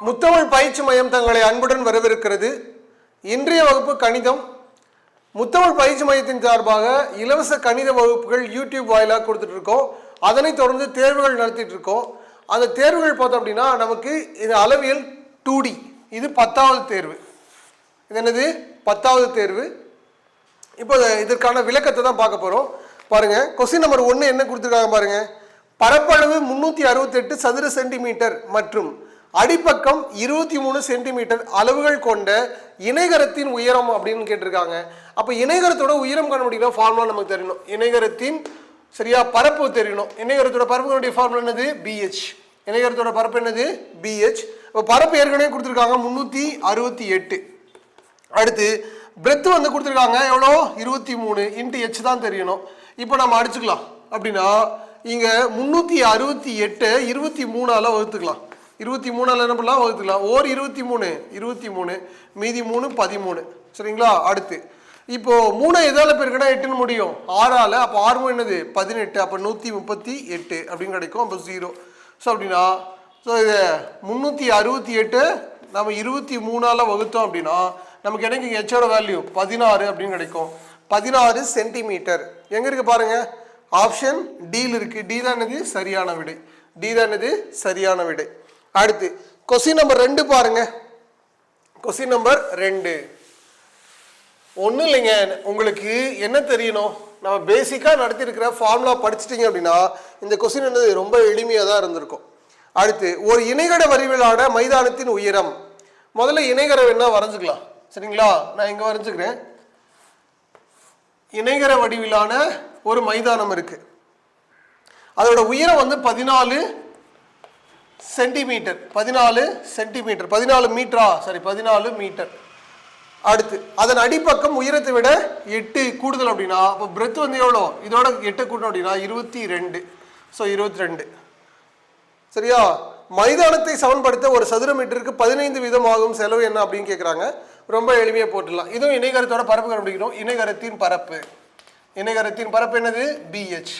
முத்தமிழ் பயிற்சி மையம் தங்களை அன்புடன் வரவேற்கிறது. இன்றைய வகுப்பு கணிதம். முத்தமிழ் பயிற்சி மையத்தின் சார்பாக இலவச கணித வகுப்புகள் யூடியூப் வாயிலாக கொடுத்துட்டு இருக்கோம். அதனைத் தொடர்ந்து தேர்வுகள் நடத்திட்டு இருக்கோம். அந்த தேர்வுகள் பார்த்தோம் அப்படின்னா நமக்கு இது அளவியல் 2D, இது 10வது தேர்வு. இது என்னது 10வது தேர்வு. இப்போ இதற்கான விளக்கத்தை தான் பார்க்க போகிறோம். பாருங்க, கொஸ்டின் நம்பர் 1 என்ன கொடுத்துருக்காங்க பாருங்க. பரப்பளவு 368 சதுர சென்டிமீட்டர் மற்றும் அடிப்பக்கம் 23 சென்டிமீட்டர் அளவுகள் கொண்ட இணைகரத்தின் உயரம் அப்படின்னு கேட்டிருக்காங்க. அப்போ இணைகரத்தோட உயரம் கண்டுபிடிக்கிற ஃபார்முலா நமக்கு தெரியணும். இணைகரத்தின் சரியா பரப்பு தெரியணும். இணைகரத்தோட பரப்புடைய ஃபார்முலா என்னது? BH. இணைகரத்தோட பரப்பு என்னது? BH. இப்போ பரப்பு ஏற்கனவே கொடுத்துருக்காங்க 368. அடுத்து பிரெத் வந்து கொடுத்துருக்காங்க எவ்வளோ? 23 இன்ட்டு H தான் தெரியணும். இப்போ நம்ம அடிச்சுக்கலாம். அப்படின்னா இங்கே 368 23ஆல் வகுத்துக்கலாம். 23ஆல் என்ன பண்ணலாம்? வகுத்துக்கலாம். ஓர் 23 மீதி 3 13. சரிங்களா? அடுத்து இப்போ 3 எதால் பெருக்கினா 8ன்னு முடியும்? 6ஆல். அப்போ 6 என்னது? 18. அப்போ 138 அப்படின்னு கிடைக்கும். அப்போ 0. ஸோ அப்படின்னா இது 368 நம்ம 23ஆல் வகுத்தோம் அப்படின்னா நமக்கு எனக்கு இங்கே ஹெச்சோட வேல்யூ 16 அப்படின்னு கிடைக்கும். 16 சென்டிமீட்டர். எங்கே இருக்குது பாருங்கள்? ஆப்ஷன் டியில் இருக்குது. டி தான் என்னது? சரியான விடை. டி தான் என்னது? சரியான விடை. அடுத்து கொஸ்டின் நம்பர் 2 பாருங்க. கொஸ்டின் நம்பர் 2 ஒன்றும் இல்லைங்க. உங்களுக்கு என்ன தெரியணும்? நம்ம பேசிக்காக நடத்திருக்கிற ஃபார்முலா படிச்சிட்டிங்க அப்படின்னா இந்த கொஸ்டின் என்னது ரொம்ப எளிமையாக தான் இருந்திருக்கும். அடுத்து ஒரு இணைகர வடிவிலான மைதானத்தின் உயரம். முதல்ல இணைகர வேணா வரைஞ்சிக்கலாம். சரிங்களா? நான் இங்கே வரைஞ்சுக்கிறேன். இணைகர வடிவிலான ஒரு மைதானம் இருக்கு. அதோட உயரம் வந்து 14 சென்டிமீட்டர். 14 மீட்டரா? சரி, 14 மீட்டர். அடுத்து அதன் அடிப்பக்கம் உயரத்தை விட 8 கூடுதல் அப்படின்னா அப்போ பிரெத் வந்து எவ்வளோ? இதோட 8 கூட்டணும் அப்படின்னா 22. ஸோ 22. சரியா? மைதானத்தை சமன்படுத்த ஒரு சதுர மீட்டருக்கு 15 வீதம் ஆகும் செலவு என்ன அப்படின்னு கேட்குறாங்க. ரொம்ப எளிமையாக போட்டுடலாம். இதுவும் இணைகரத்தோட பரப்பு கண்டுபிடிக்கணும். இணைகரத்தின் பரப்பு. இணைகரத்தின் பரப்பு என்னது? BH.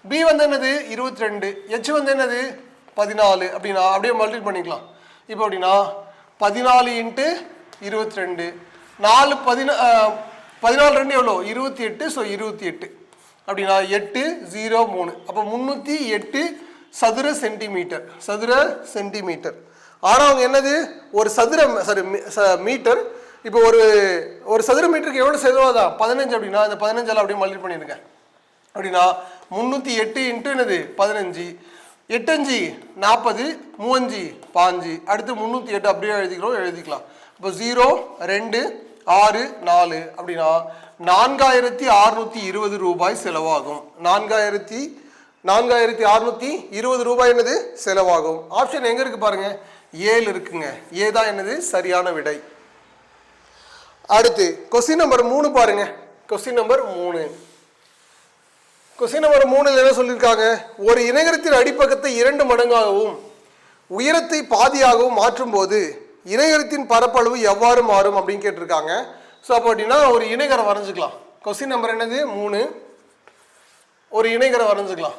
B வந்து என்னது? 22. H வந்து என்னது? 14. அப்படின்னா அப்படியே மல்டிபிள் பண்ணிக்கலாம். இப்போ அப்படின்னா 14 இன்ட்டு 22 4 14 2 எவ்வளோ? 28. ஸோ 28 அப்படின்னா 8 0 3. அப்போ 308 சதுர சென்டிமீட்டர். சதுர சென்டிமீட்டர். ஆனால் அவங்க என்னது? ஒரு சதுர மீட்டர். இப்போ ஒரு சதுர மீட்டருக்கு எவ்வளோ செலவாதான்? 15 அப்படின்னா இந்த 15ஆல் அப்படியே மல்டிபிள் பண்ணியிருக்கேன். அப்படின்னா 308 இன்ட்டு என்னது? 15. 8 5 40 3 5 அடுத்து 308 அப்படியே எழுதிக்கலாம். இப்போ 0 2 6 4 அப்படின்னா 4620 ரூபாய் செலவாகும். 4620 ரூபாய் என்னது? செலவாகும். ஆப்ஷன் எங்க இருக்கு பாருங்க? 7 இருக்குங்க. ஏ தான் என்னது? சரியான விடை. அடுத்து கொஸ்டின் நம்பர் 3 பாருங்க. கொஸ்டின் நம்பர் 3 என்ன சொல்லியிருக்காங்க? ஒரு இணைகரத்தின் அடிப்பக்கத்தை 2 மடங்காகவும் உயரத்தை பாதியாகவும் மாற்றும் போது இணைகரத்தின் பரப்பளவு எவ்வாறு மாறும் அப்படின்னு கேட்டிருக்காங்க. ஸோ அப்போ அப்படின்னா ஒரு இணைகரம் வரைஞ்சிக்கலாம். கொஸ்டின் நம்பர் என்னது? 3. ஒரு இணைகரம் வரைஞ்சிக்கலாம்.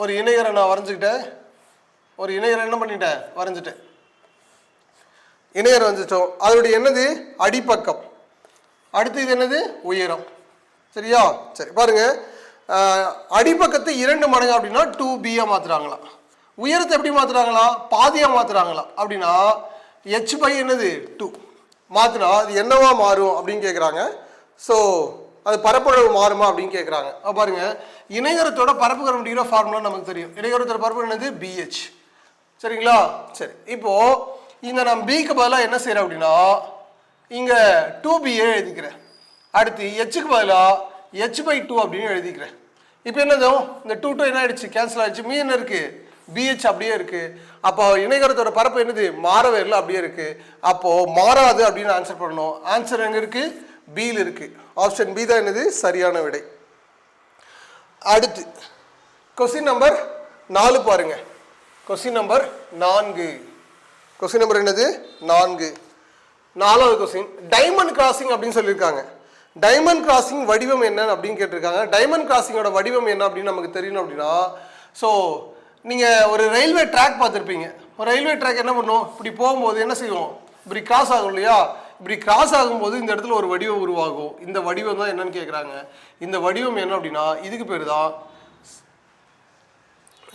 ஒரு இணைகரம் நான் வரைஞ்சிக்கிட்டேன். ஒரு இணைகரம் என்ன பண்ணிட்டேன்? வரைஞ்சிட்டேன். இணைகரம் வரைஞ்சிட்டோம். அதோடைய என்னது? அடிப்பக்கம். அடுத்து இது என்னது? உயரம். சரியா? சரி பாருங்க. அடிப்பக்கத்தை 2 மடங்கு அப்படின்னா 2B மாத்துறாங்களா? உயரத்தை எப்படி மாத்துறாங்களா? பாதியா மாத்துறாங்களா? அப்படின்னா H பை என்னது? 2 மாத்தினா அது என்னவா மாறும் அப்படின்னு கேட்குறாங்க. ஸோ அது பரப்பளவு மாறுமா அப்படின்னு கேட்குறாங்க. பாருங்க, இணைகரத்தோட பரப்பு கண்டுபிடிக்கிற ஃபார்முலா நமக்கு தெரியும். இணைகரத்தோட பரப்பு என்னது? BH. சரிங்களா? சரி, இப்போ இங்கே நான் பிக்கு பதிலாக என்ன செய்கிறேன் அப்படின்னா இங்கே 2BA எழுதிக்கிறேன். அடுத்து Hக்கு பதிலாக H/2 அப்படின்னு எழுதிக்கிறேன். இப்போ என்னதும் இந்த 2 என்ன ஆயிடுச்சு? கேன்சல் ஆயிடுச்சு. மீ என்ன இருக்கு? BH அப்படியே இருக்கு. அப்போ இணைகரத்தோட பரப்பு என்னது? மாறவே இல்லை, அப்படியே இருக்கு. அப்போ மாறாது அப்படின்னு ஆன்சர் பண்ணணும். ஆன்சர் எங்க இருக்கு? பியில் இருக்கு. ஆப்ஷன் பி தான் என்னது? சரியான விடை. அடுத்து கொஸ்டின் நம்பர் 4 பாருங்க. Question number 4. கொஸ்டின் நம்பர் என்னது? 4. 4வது கொஸ்டின் டைமண்ட் கிராசிங் அப்படின்னு சொல்லியிருக்காங்க. டைமண்ட் கிராசிங் வடிவம் என்ன அப்படின்னு கேட்டிருக்காங்க. டைமண்ட் கிராசிங்கோட வடிவம் என்ன அப்படின்னு நமக்கு தெரியணும் அப்படின்னா ஸோ நீங்கள் ஒரு ரயில்வே ட்ராக் பார்த்துருப்பீங்க. ஒரு ரயில்வே ட்ராக் என்ன பண்ணும், இப்படி போகும்போது என்ன செய்வோம், இப்படி கிராஸ் ஆகும் இல்லையா, இப்படி கிராஸ் ஆகும்போது இந்த இடத்துல ஒரு வடிவம் உருவாகும். இந்த வடிவம் தான் என்னன்னு கேட்குறாங்க. இந்த வடிவம் என்ன அப்படின்னா இதுக்கு பேர் தான்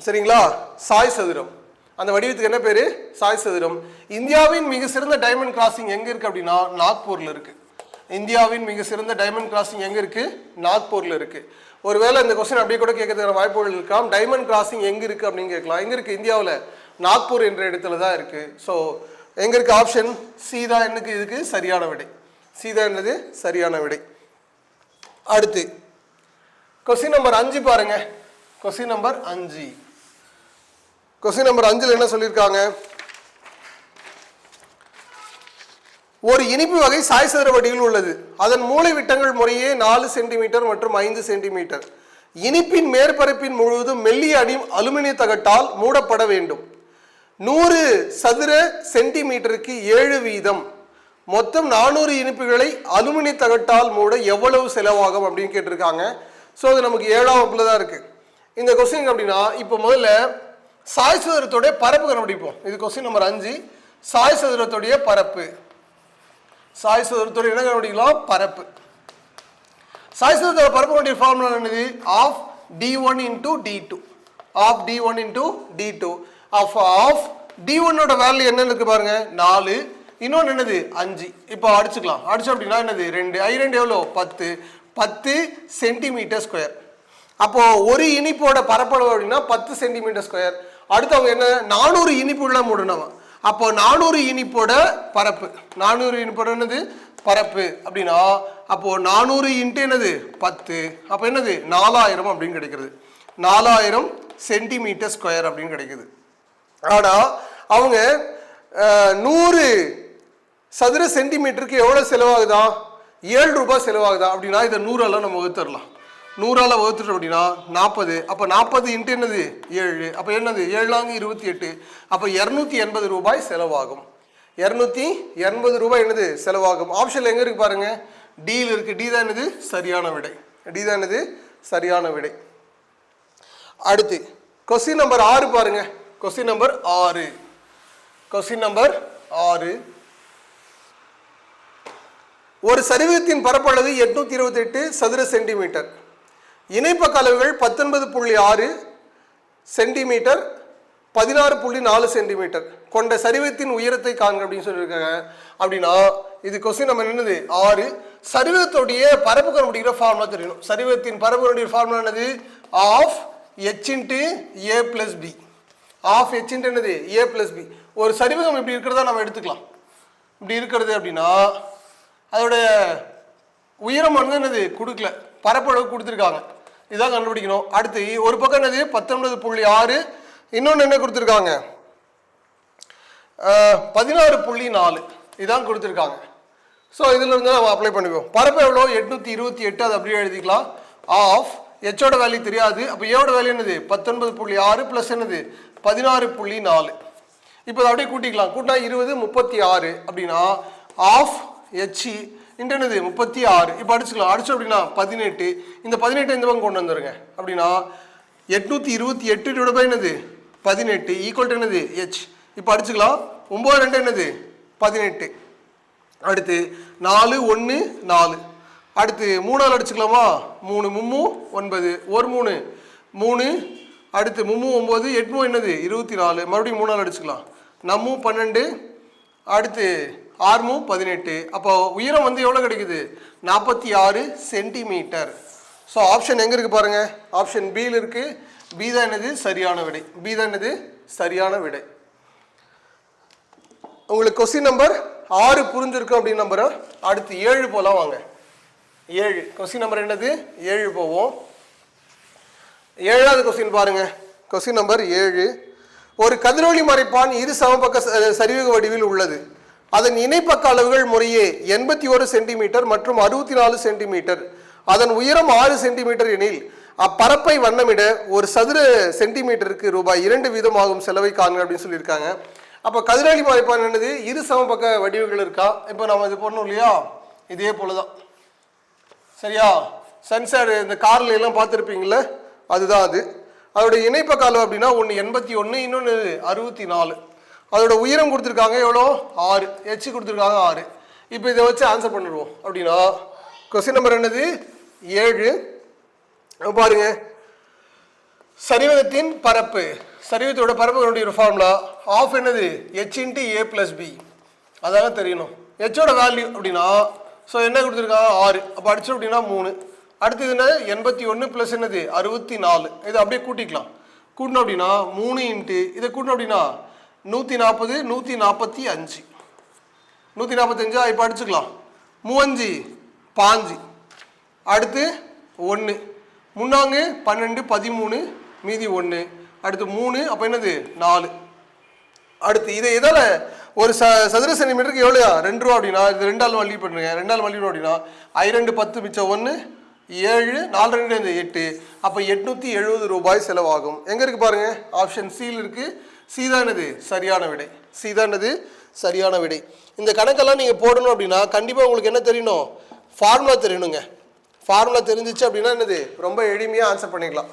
சரிங்களா சாய் சதுரம். அந்த வடிவத்துக்கு என்ன பேரு, சாய் சதுரம். இந்தியாவின் மிக சிறந்த டைமண்ட் கிராசிங் எங்க இருக்கு அப்படின்னா நாக்பூர்ல இருக்கு. இந்தியாவின் மிக சிறந்த டைமண்ட் கிராசிங் எங்க இருக்கு, நாக்பூர்ல இருக்கு. ஒருவேளை இந்த கொஸ்டின் அப்படியே கூட கேட்கறதுக்கான வாய்ப்புகள் இருக்கலாம். டைமண்ட் கிராசிங் எங்க இருக்கு அப்படின்னு கேட்கலாம். எங்க இருக்கு, இந்தியாவில் நாக்பூர் என்ற இடத்துல தான் இருக்கு. ஸோ எங்க இருக்கு, ஆப்ஷன் சி தான் எனக்கு இதுக்கு சரியான விடை. சி தான் என்னது சரியான விடை. அடுத்து கொஸ்டின் நம்பர் 5 பாருங்க. Question number 5. கொஸ்டின் நம்பர் 5ல் என்ன சொல்லியிருக்காங்க, ஒரு இனிப்பு வகை சாய் சதுர வடிவில் உள்ளது. அதன் மூலை விட்டங்கள் முறையே 4 சென்டிமீட்டர் மற்றும் 5 சென்டிமீட்டர். இனிப்பின் மேற்பரப்பின் முழுவதும் மெல்லிய அலுமினிய தகட்டால் மூடப்பட வேண்டும். 100 சதுர சென்டிமீட்டருக்கு 7 வீதம். மொத்தம் 400 இனிப்புகளை அலுமினிய தகட்டால் மூட எவ்வளவு செலவாகும் அப்படின்னு கேட்டிருக்காங்க. ஸோ அது நமக்கு 7ஆம் வகுப்புல தான் இருக்கு இந்த கொஸ்டின். அப்படின்னா இப்போ முதல்ல சாய் சதுரத்துடைய பரப்பு கண்டுபிடிப்போம். இது கொஸ்டின் நம்பர் 5. சாய் சதுரத்துடைய பரப்பு, சாய் சதுரத்துடைய என்ன கண்டுபிடிக்கலாம், பரப்பு. சாய் சதுரத்தோட பரப்பு கண்டிய ஃபார்முலா என்னது, half d1 into d2. Half d1 into d2. Half d1 ஓட வேல்யூ என்ன இருக்கு பாருங்க 4, இன்னொன்று என்னது 5. இப்போ அடிச்சுக்கலாம். அடிச்சு அப்படின்னா என்னது 2, I2 எவ்வளோ 10, 10 சென்டிமீட்டர் ஸ்கொயர். அப்போ ஒரு இனிப்போட பரப்பளவு அப்படின்னா 10 சென்டிமீட்டர் ஸ்கொயர். அடுத்து அவங்க என்ன 400 இனிப்புள்ள மூடணும். அப்போ 400 இனிப்போட பரப்பு, 400 இனிப்போட என்னது பரப்பு அப்படின்னா அப்போ 400 இன்ட்டு என்னது 10, அப்போ என்னது 4000 அப்படின்னு கிடைக்கிறது. 4000 சென்டிமீட்டர் ஸ்கொயர் அப்படின்னு கிடைக்குது. ஆனால் அவங்க 100 சதுர சென்டிமீட்டருக்கு எவ்வளோ செலவாகுதா, 7 ரூபாய் செலவாகுதா அப்படின்னா இதை 100ஆல் நம்ம வகுத்துடலாம். 100ஆல் வகுத்துட்டோம் அப்படின்னா 40. அப்போ 40 இன்ட்டு என்னது 7, அப்போ என்னது 7 28. அப்போ 280 ரூபாய் செலவாகும். 280 ரூபாய் என்னது செலவாகும். ஆப்ஷன்ல எங்க இருக்கு பாருங்க, டியில் இருக்கு. டி தான் என்னது சரியான விடை. டி தான் என்னது சரியான விடை. அடுத்து கொஸ்டின் நம்பர் 6 பாருங்க. Question number 6. Question number 6. ஒரு சரிவகத்தின் பரப்பளவு 828 சதுர சென்டிமீட்டர். இணைப்பக்க அளவுகள் 19.6 சென்டிமீட்டர், 16.4 சென்டிமீட்டர் கொண்ட சரிவகத்தின் உயரத்தை காண்க அப்படின்னு சொல்லியிருக்காங்க. அப்படின்னா இது கொஸ்டின் நம்ம என்னது 6. சரிவகத்துடைய பரப்பு கண்டுபிடிக்கிற ஃபார்முலா தெரியணும். சரிவகத்தின் பரப்பு கண்டுபிடிக்கிற ஃபார்முலா என்னது, half h into a plus b. Half h into என்னது a plus b. ஒரு சரிவகம் இப்படி இருக்கிறதா நம்ம எடுத்துக்கலாம். இப்படி இருக்கிறது அப்படின்னா அதோட உயரம் வந்து என்னது கொடுக்கல, பரப்பளவு கொடுத்துருக்காங்க. இதான் கண்டுபிடிக்கணும். அடுத்து ஒரு பக்கம் என்னது 19.6, இன்னொன்று என்ன கொடுத்துருக்காங்க 16.4, இதான் கொடுத்துருக்காங்க. ஸோ இதில் இருந்து நம்ம அப்ளை பண்ணிக்குவோம். பரப்பு எவ்வளோ 828, அது அப்படியே எழுதிக்கலாம். ஆஃப் ஹெச்சோட வேல்யூ தெரியாது, அப்போ ஏவோட வேல்யூ என்னது 19.6 ப்ளஸ் என்னது 16.4. இப்போ அதை அப்படியே கூட்டிக்கலாம். கூட்டினா 20 36 அப்படின்னா ஆஃப் ஹெச் என்னது 36. இப்போ அடிச்சுக்கலாம். அடிச்சோம் அப்படின்னா 18. இந்த 18 இந்த பக்கம் கொண்டு வந்துருங்க. அப்படின்னா 828 என்னது 18 ஈக்குவல் என்னது ஹெச். இப்போ அடிச்சுக்கலாம். 9 2 என்னது 18. அடுத்து 4 1 4. அடுத்து 3ஆல் அடிச்சுக்கலாமா, 3 3 9, 1 3 3, அடுத்து 3 9, 8 என்னது 24, மறுபடியும் 3ஆல் அடிச்சுக்கலாம். 4 12, அடுத்து 6 18. அப்போ உயரம் வந்து எவ்வளோ கிடைக்குது 46 சென்டிமீட்டர். ஸோ ஆப்ஷன் எங்கே இருக்குது பாருங்கள், ஆப்ஷன் பியில் இருக்குது. பி தான் என்னது சரியான விடை. பி தான் என்னது சரியான விடை. உங்களுக்கு கொஸ்டின் நம்பர் 6 புரிஞ்சிருக்கும் அப்படின்னு நம்புகிறேன். அடுத்து 7 போகலாம் வாங்க. 7 கொஸ்டின் நம்பர் என்னது 7 போவோம். 7வது கொஸ்டின் பாருங்க. Question number 7. ஒரு கதிரொளி மறைப்பான் இரு சமபக்க சரிவக வடிவில் உள்ளது. அதன் இணைப்பக்க அளவுகள் முறையே 81 சென்டிமீட்டர் மற்றும் 64 சென்டிமீட்டர். அதன் உயரம் 6 சென்டிமீட்டர் எனில் அப்பரப்பை வண்ணமிட ஒரு சதுர சென்டிமீட்டருக்கு ரூபாய் 2 வீதமாகும் செலவை காண்க அப்படின்னு சொல்லியிருக்காங்க. அப்போ கதிரொளி மறைப்பான் என்னது இரு சமபக்க வடிவுகள் இருக்கா. இப்போ நம்ம இது பண்ணோம் இல்லையா, இதே போலதான் சரியா. சன்செட் இந்த கார்ல எல்லாம் பார்த்துருப்பீங்களே, அதுதான் அது. அதோடைய இணைப்பக்க அளவு அப்படின்னா ஒன்று 81, இன்னொன்று 64. அதோட உயரம் கொடுத்துருக்காங்க எவ்வளோ 6, h கொடுத்துருக்காங்க 6. இப்போ இதை வச்சு ஆன்சர் பண்ணிடுவோம். அப்படின்னா கொஸ்டின் நம்பர் என்னது 7. பாருங்க, சரிவகத்தின் பரப்பு, சரிவகத்தோட பரப்பு ஒரு ஃபார்முலா ஆஃப் என்னது h × a + b. அதாங்க தெரியணும். ஹெச்சோட வேல்யூ அப்படின்னா ஸோ என்ன கொடுத்துருக்காங்க 6. அப்போ அடிச்சோம் அப்படின்னா 3. அடுத்தது என்ன 81 + என்னது 64. இதை அப்படியே கூட்டிக்கலாம். கூட்டணும் அப்படின்னா 3 × இதை கூட்டணும் அப்படின்னா 140, 145. 145 இப்போ அடிச்சுக்கலாம். 3 5 அடுத்து 1 முன்னாங்க 12 13 மீதி 1 அடுத்து 3 அப்போ என்னது 4. அடுத்து இதை எதால ஒரு சதுர சென்டிமீட்டருக்கு எவ்வளோயா 2 ரூபா அப்படின்னா இது 2 ஆல் மல்டிப்ளை பண்ணுங்க. 2 ஆல் மல்டிப்ளை அப்படின்னா 2 10 மிச்சம் 1 7 4 2 8. அப்போ 870 ரூபாய் செலவாகும். எங்கே இருக்குது பாருங்க, ஆப்ஷன் சியில் இருக்குது. சி தான் என்னது சரியான விடை. சி தான் என்னது சரியான விடை. இந்த கணக்கெல்லாம் நீங்கள் போடணும் அப்படின்னா கண்டிப்பாக உங்களுக்கு என்ன தெரியணும், ஃபார்முலா தெரியணுங்க. ஃபார்முலா தெரிஞ்சிச்சு அப்படின்னா என்னது ரொம்ப எளிமையாக ஆன்சர் பண்ணிக்கலாம்.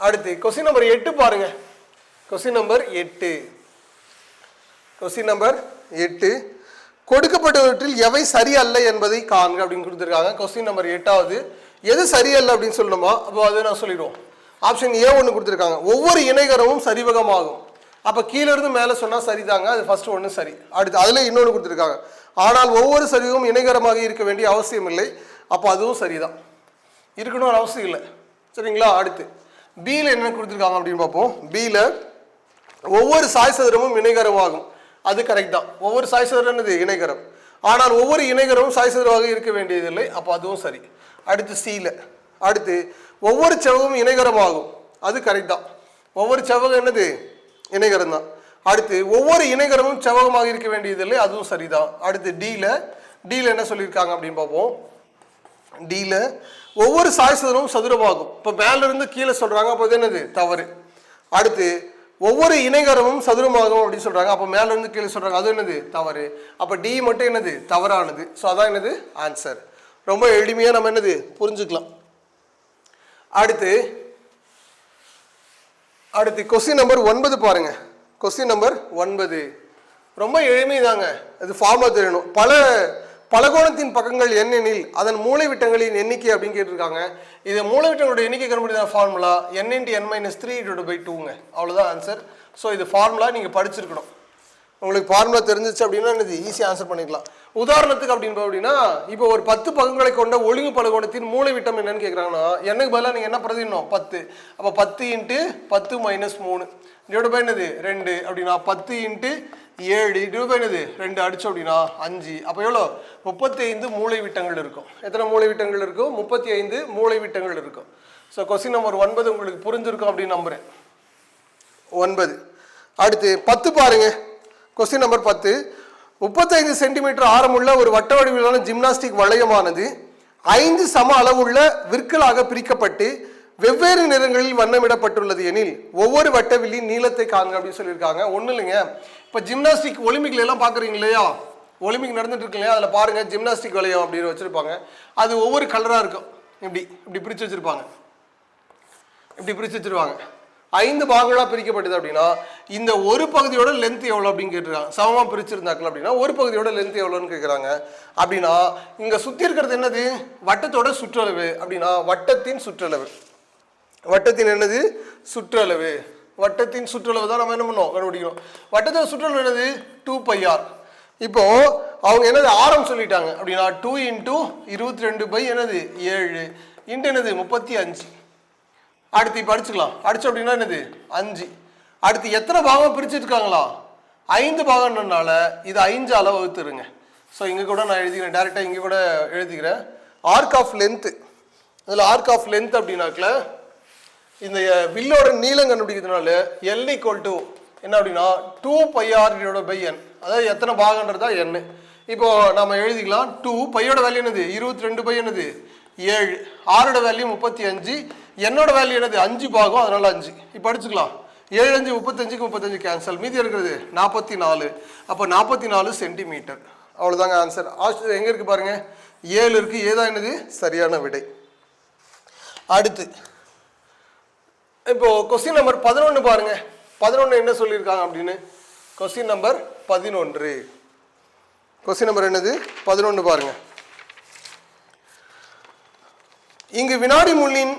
அடுத்து கொஸ்டின் நம்பர் 8 பாருங்க. கொஸ்டின் நம்பர் 8 கொடுக்கப்பட்டவற்றில் எவை சரியல்ல என்பதை காண்க அப்படின்னு கொடுத்துருக்காங்க. கொஸ்டின் நம்பர் 8வது எது சரியல்ல அப்படின்னு சொல்லணுமா, அப்போ அதை நான் சொல்லிடுவோம். ஆப்ஷன் ஏ 1 கொடுத்துருக்காங்க, ஒவ்வொரு இணைகரமும் சரிவகமாகும். அப்போ கீழே இருந்து மேலே சொன்னால் சரிதாங்க, அது ஃபர்ஸ்ட் ஒன்று சரி. அடுத்து அதில் இன்னொன்று கொடுத்துருக்காங்க, ஆனால் ஒவ்வொரு சரிவும் இணைகரமாக இருக்க வேண்டிய அவசியம் இல்லை. அப்போ அதுவும் சரிதான், இருக்கணும்னு அவசியம் இல்லை. சரிங்களா. அடுத்து பியில் என்ன கொடுத்துருக்காங்க அப்படின்னு பார்ப்போம். பியில் ஒவ்வொரு சாய் சதுரமும் இணைகரமாகும். அது கரெக்ட் தான். ஒவ்வொரு சாய் சதுரம் என்னது இணைகரம், ஆனால் ஒவ்வொரு இணைகரமும் சாய் சதுரமாக இருக்க வேண்டியதில்லை. அப்போ அதுவும் சரி. அடுத்து சியில் அடுத்து ஒவ்வொரு செவ்வகமும் இணைகரமாகும். அது கரெக்ட் தான். ஒவ்வொரு செவ்வகம் என்னது இணைகரம் தான். அடுத்து ஒவ்வொரு இணைகரமும் செவ்வகமாக இருக்க வேண்டியதில்லை. அதுவும் சரிதான். அடுத்து டியில் என்ன சொல்லியிருக்காங்க அப்படின்னு பார்ப்போம். டியில் ஒவ்வொரு சாய் சதுரமும் சதுரமாகும். இப்போ மேலிருந்து கீழே சொல்கிறாங்க, அப்போ அது என்னது தவறு. அடுத்து ஒவ்வொரு இணைகரமும் சதுரமாகும் அப்படின்னு சொல்கிறாங்க, அப்போ மேலிருந்து கீழே சொல்கிறாங்க, அது என்னது தவறு. அப்போ டி மட்டும் என்னது தவறானது. ஸோ அதான் என்னது ஆன்சர். ரொம்ப எளிமையாக நம்ம என்னது புரிஞ்சுக்கலாம். அடுத்து கொஸ்டின் நம்பர் 9 பாருங்க. கொஸ்டின் நம்பர் 9 ரொம்ப எளிமைதாங்க. அது ஃபார்முலா தெரியணும். பலகோணத்தின் பக்கங்கள் எண்ணெனில் அதன் மூலைவிட்டங்களின் எண்ணிக்கை அப்படின்னு கேட்டிருக்காங்க. இது மூலைவிட்டங்களோட எண்ணிக்கை கண்டுபிடிச்ச ஃபார்முலா n × n - 3/2ங்க. அவ்வளோதான் ஆன்சர். ஸோ இது ஃபார்முலா நீங்கள் படிச்சிருக்கணும். உங்களுக்கு ஃபார்முலா தெரிஞ்சிச்சு அப்படின்னா இது ஈஸியாக ஆன்சர் பண்ணிக்கலாம். உதாரணத்துக்கு அப்படின்னா இப்போ ஒரு 10 பக்கங்களை கொண்ட ஒழுங்கு பலகோணத்தின் மூலைவிட்டம் என்னன்னு கேட்குறாங்கன்னா என்னக்கு பதிலாக நீங்கள் என்ன பிரதிடணும் 10. அப்போ 10 × 10 - 3 டிவைட் பை என்னது 2 அப்படின்னா 10 × 7 டிவைட் பை என்னது 2 அடிச்சோம் அப்படின்னா 5. அப்போ எவ்வளோ 35 மூலைவிட்டங்கள் இருக்கும். எத்தனை மூலைவிட்டங்கள் இருக்கும்? 35 மூலைவிட்டங்கள் இருக்கும். ஸோ கொஸ்டின் நம்பர் 9 உங்களுக்கு புரிஞ்சிருக்கும் அப்படின்னு நம்புகிறேன். 9 அடுத்து 10 பாருங்க. கொஸ்டின் நம்பர் 10 35 சென்டிமீட்டர் ஆரமுள்ள ஒரு வட்ட வடிவிலான ஜிம்னாஸ்டிக் வளையமானது 5 சம அளவுள்ள விற்களாக பிரிக்கப்பட்டு வெவ்வேறு நிறங்களில் வண்ணமிடப்பட்டுள்ளது எனில் ஒவ்வொரு வட்டவில்லின் நீளத்தை காண்க அப்படின்னு சொல்லியிருக்காங்க. ஒன்றும் இல்லைங்க, இப்போ ஜிம்னாஸ்டிக் ஒலிம்பிக்ல எல்லாம் பார்க்குறீங்க இல்லையா, ஒலிம்பிக் நடந்துட்டு இருக்கு இல்லையா, அதில் பாருங்கள் ஜிம்னாஸ்டிக் வளையம் அப்படின்னு வச்சுருப்பாங்க. அது ஒவ்வொரு கலராக இருக்கும். இப்படி பிரித்து வச்சுருப்பாங்க. இப்படி பிரித்து வச்சுருவாங்க. 5 பாகங்களாக பிரிக்கப்பட்டது அப்படின்னா இந்த ஒரு பகுதியோட லென்த் எவ்வளோ அப்படின்னு கேட்டுருக்காங்க. சமமாக பிரிச்சிருந்தாக்கல அப்படின்னா ஒரு பகுதியோட லென்த் எவ்வளோன்னு கேட்குறாங்க. அப்படின்னா இங்கே சுற்றி இருக்கிறது என்னது வட்டத்தோட சுற்றளவு. அப்படின்னா வட்டத்தின் சுற்றளவு. வட்டத்தின் என்னது சுற்றளவு. வட்டத்தின் சுற்றளவு தான் நம்ம என்ன பண்ணோம் கண்டுபிடிக்கணும். வட்டத்தோட சுற்றளவு என்னது 2πr. இப்போ அவங்க என்னது ஆரம் சொல்லிட்டாங்க. அப்படின்னா 2 × 22 என்னது 7 இன்ட்டு என்னது 35. அடுத்து இப்போ அடிச்சுக்கலாம். அடிச்சோம் அப்படின்னா என்னது 5. அடுத்து எத்தனை பாகம் பிரிச்சுருக்காங்களா 5 பாகம்னால இது 5 அளவு வகுத்துருங்க. ஸோ இங்கே கூட நான் எழுதிக்கிறேன், டேரெக்டாக இங்கே கூட எழுதிக்கிறேன். Arc of length. இதில் ஆர்க் ஆஃப் லென்த் அப்படின்னாக்கல இந்த வில்லோட நீளம் கண்டுபிடிக்கிறதுனால L = என்ன அப்படின்னா 2πr/n. அதாவது எத்தனை பாகன்றதா n. இப்போ நம்ம எழுதிக்கலாம் 2 பையோட வேல்யூ என்னது 22 என்னது 7, ஆரோட வேல்யூ 35, என்னோட வேல்யூ என்னது 5 பாகம், அதனால 5. இப்போ அடிச்சுக்கலாம். 7 5 35க்கு 35 கேன்சல், மீதி இருக்கிறது 44. அப்போ 44 சென்டிமீட்டர். அவ்வளோதாங்க ஆன்சர். எங்கே இருக்குது பாருங்க 7 இருக்குது. ஏதான் என்னது சரியான விடை. அடுத்து இப்போ கொஸ்டின் நம்பர் 11 பாருங்க. 11 என்ன சொல்லியிருக்காங்க அப்படின்னு கொஸ்டின் நம்பர் 11. கொஸ்டின் நம்பர் என்னது 11 பாருங்க. இங்கு வினாடி முள்ளின்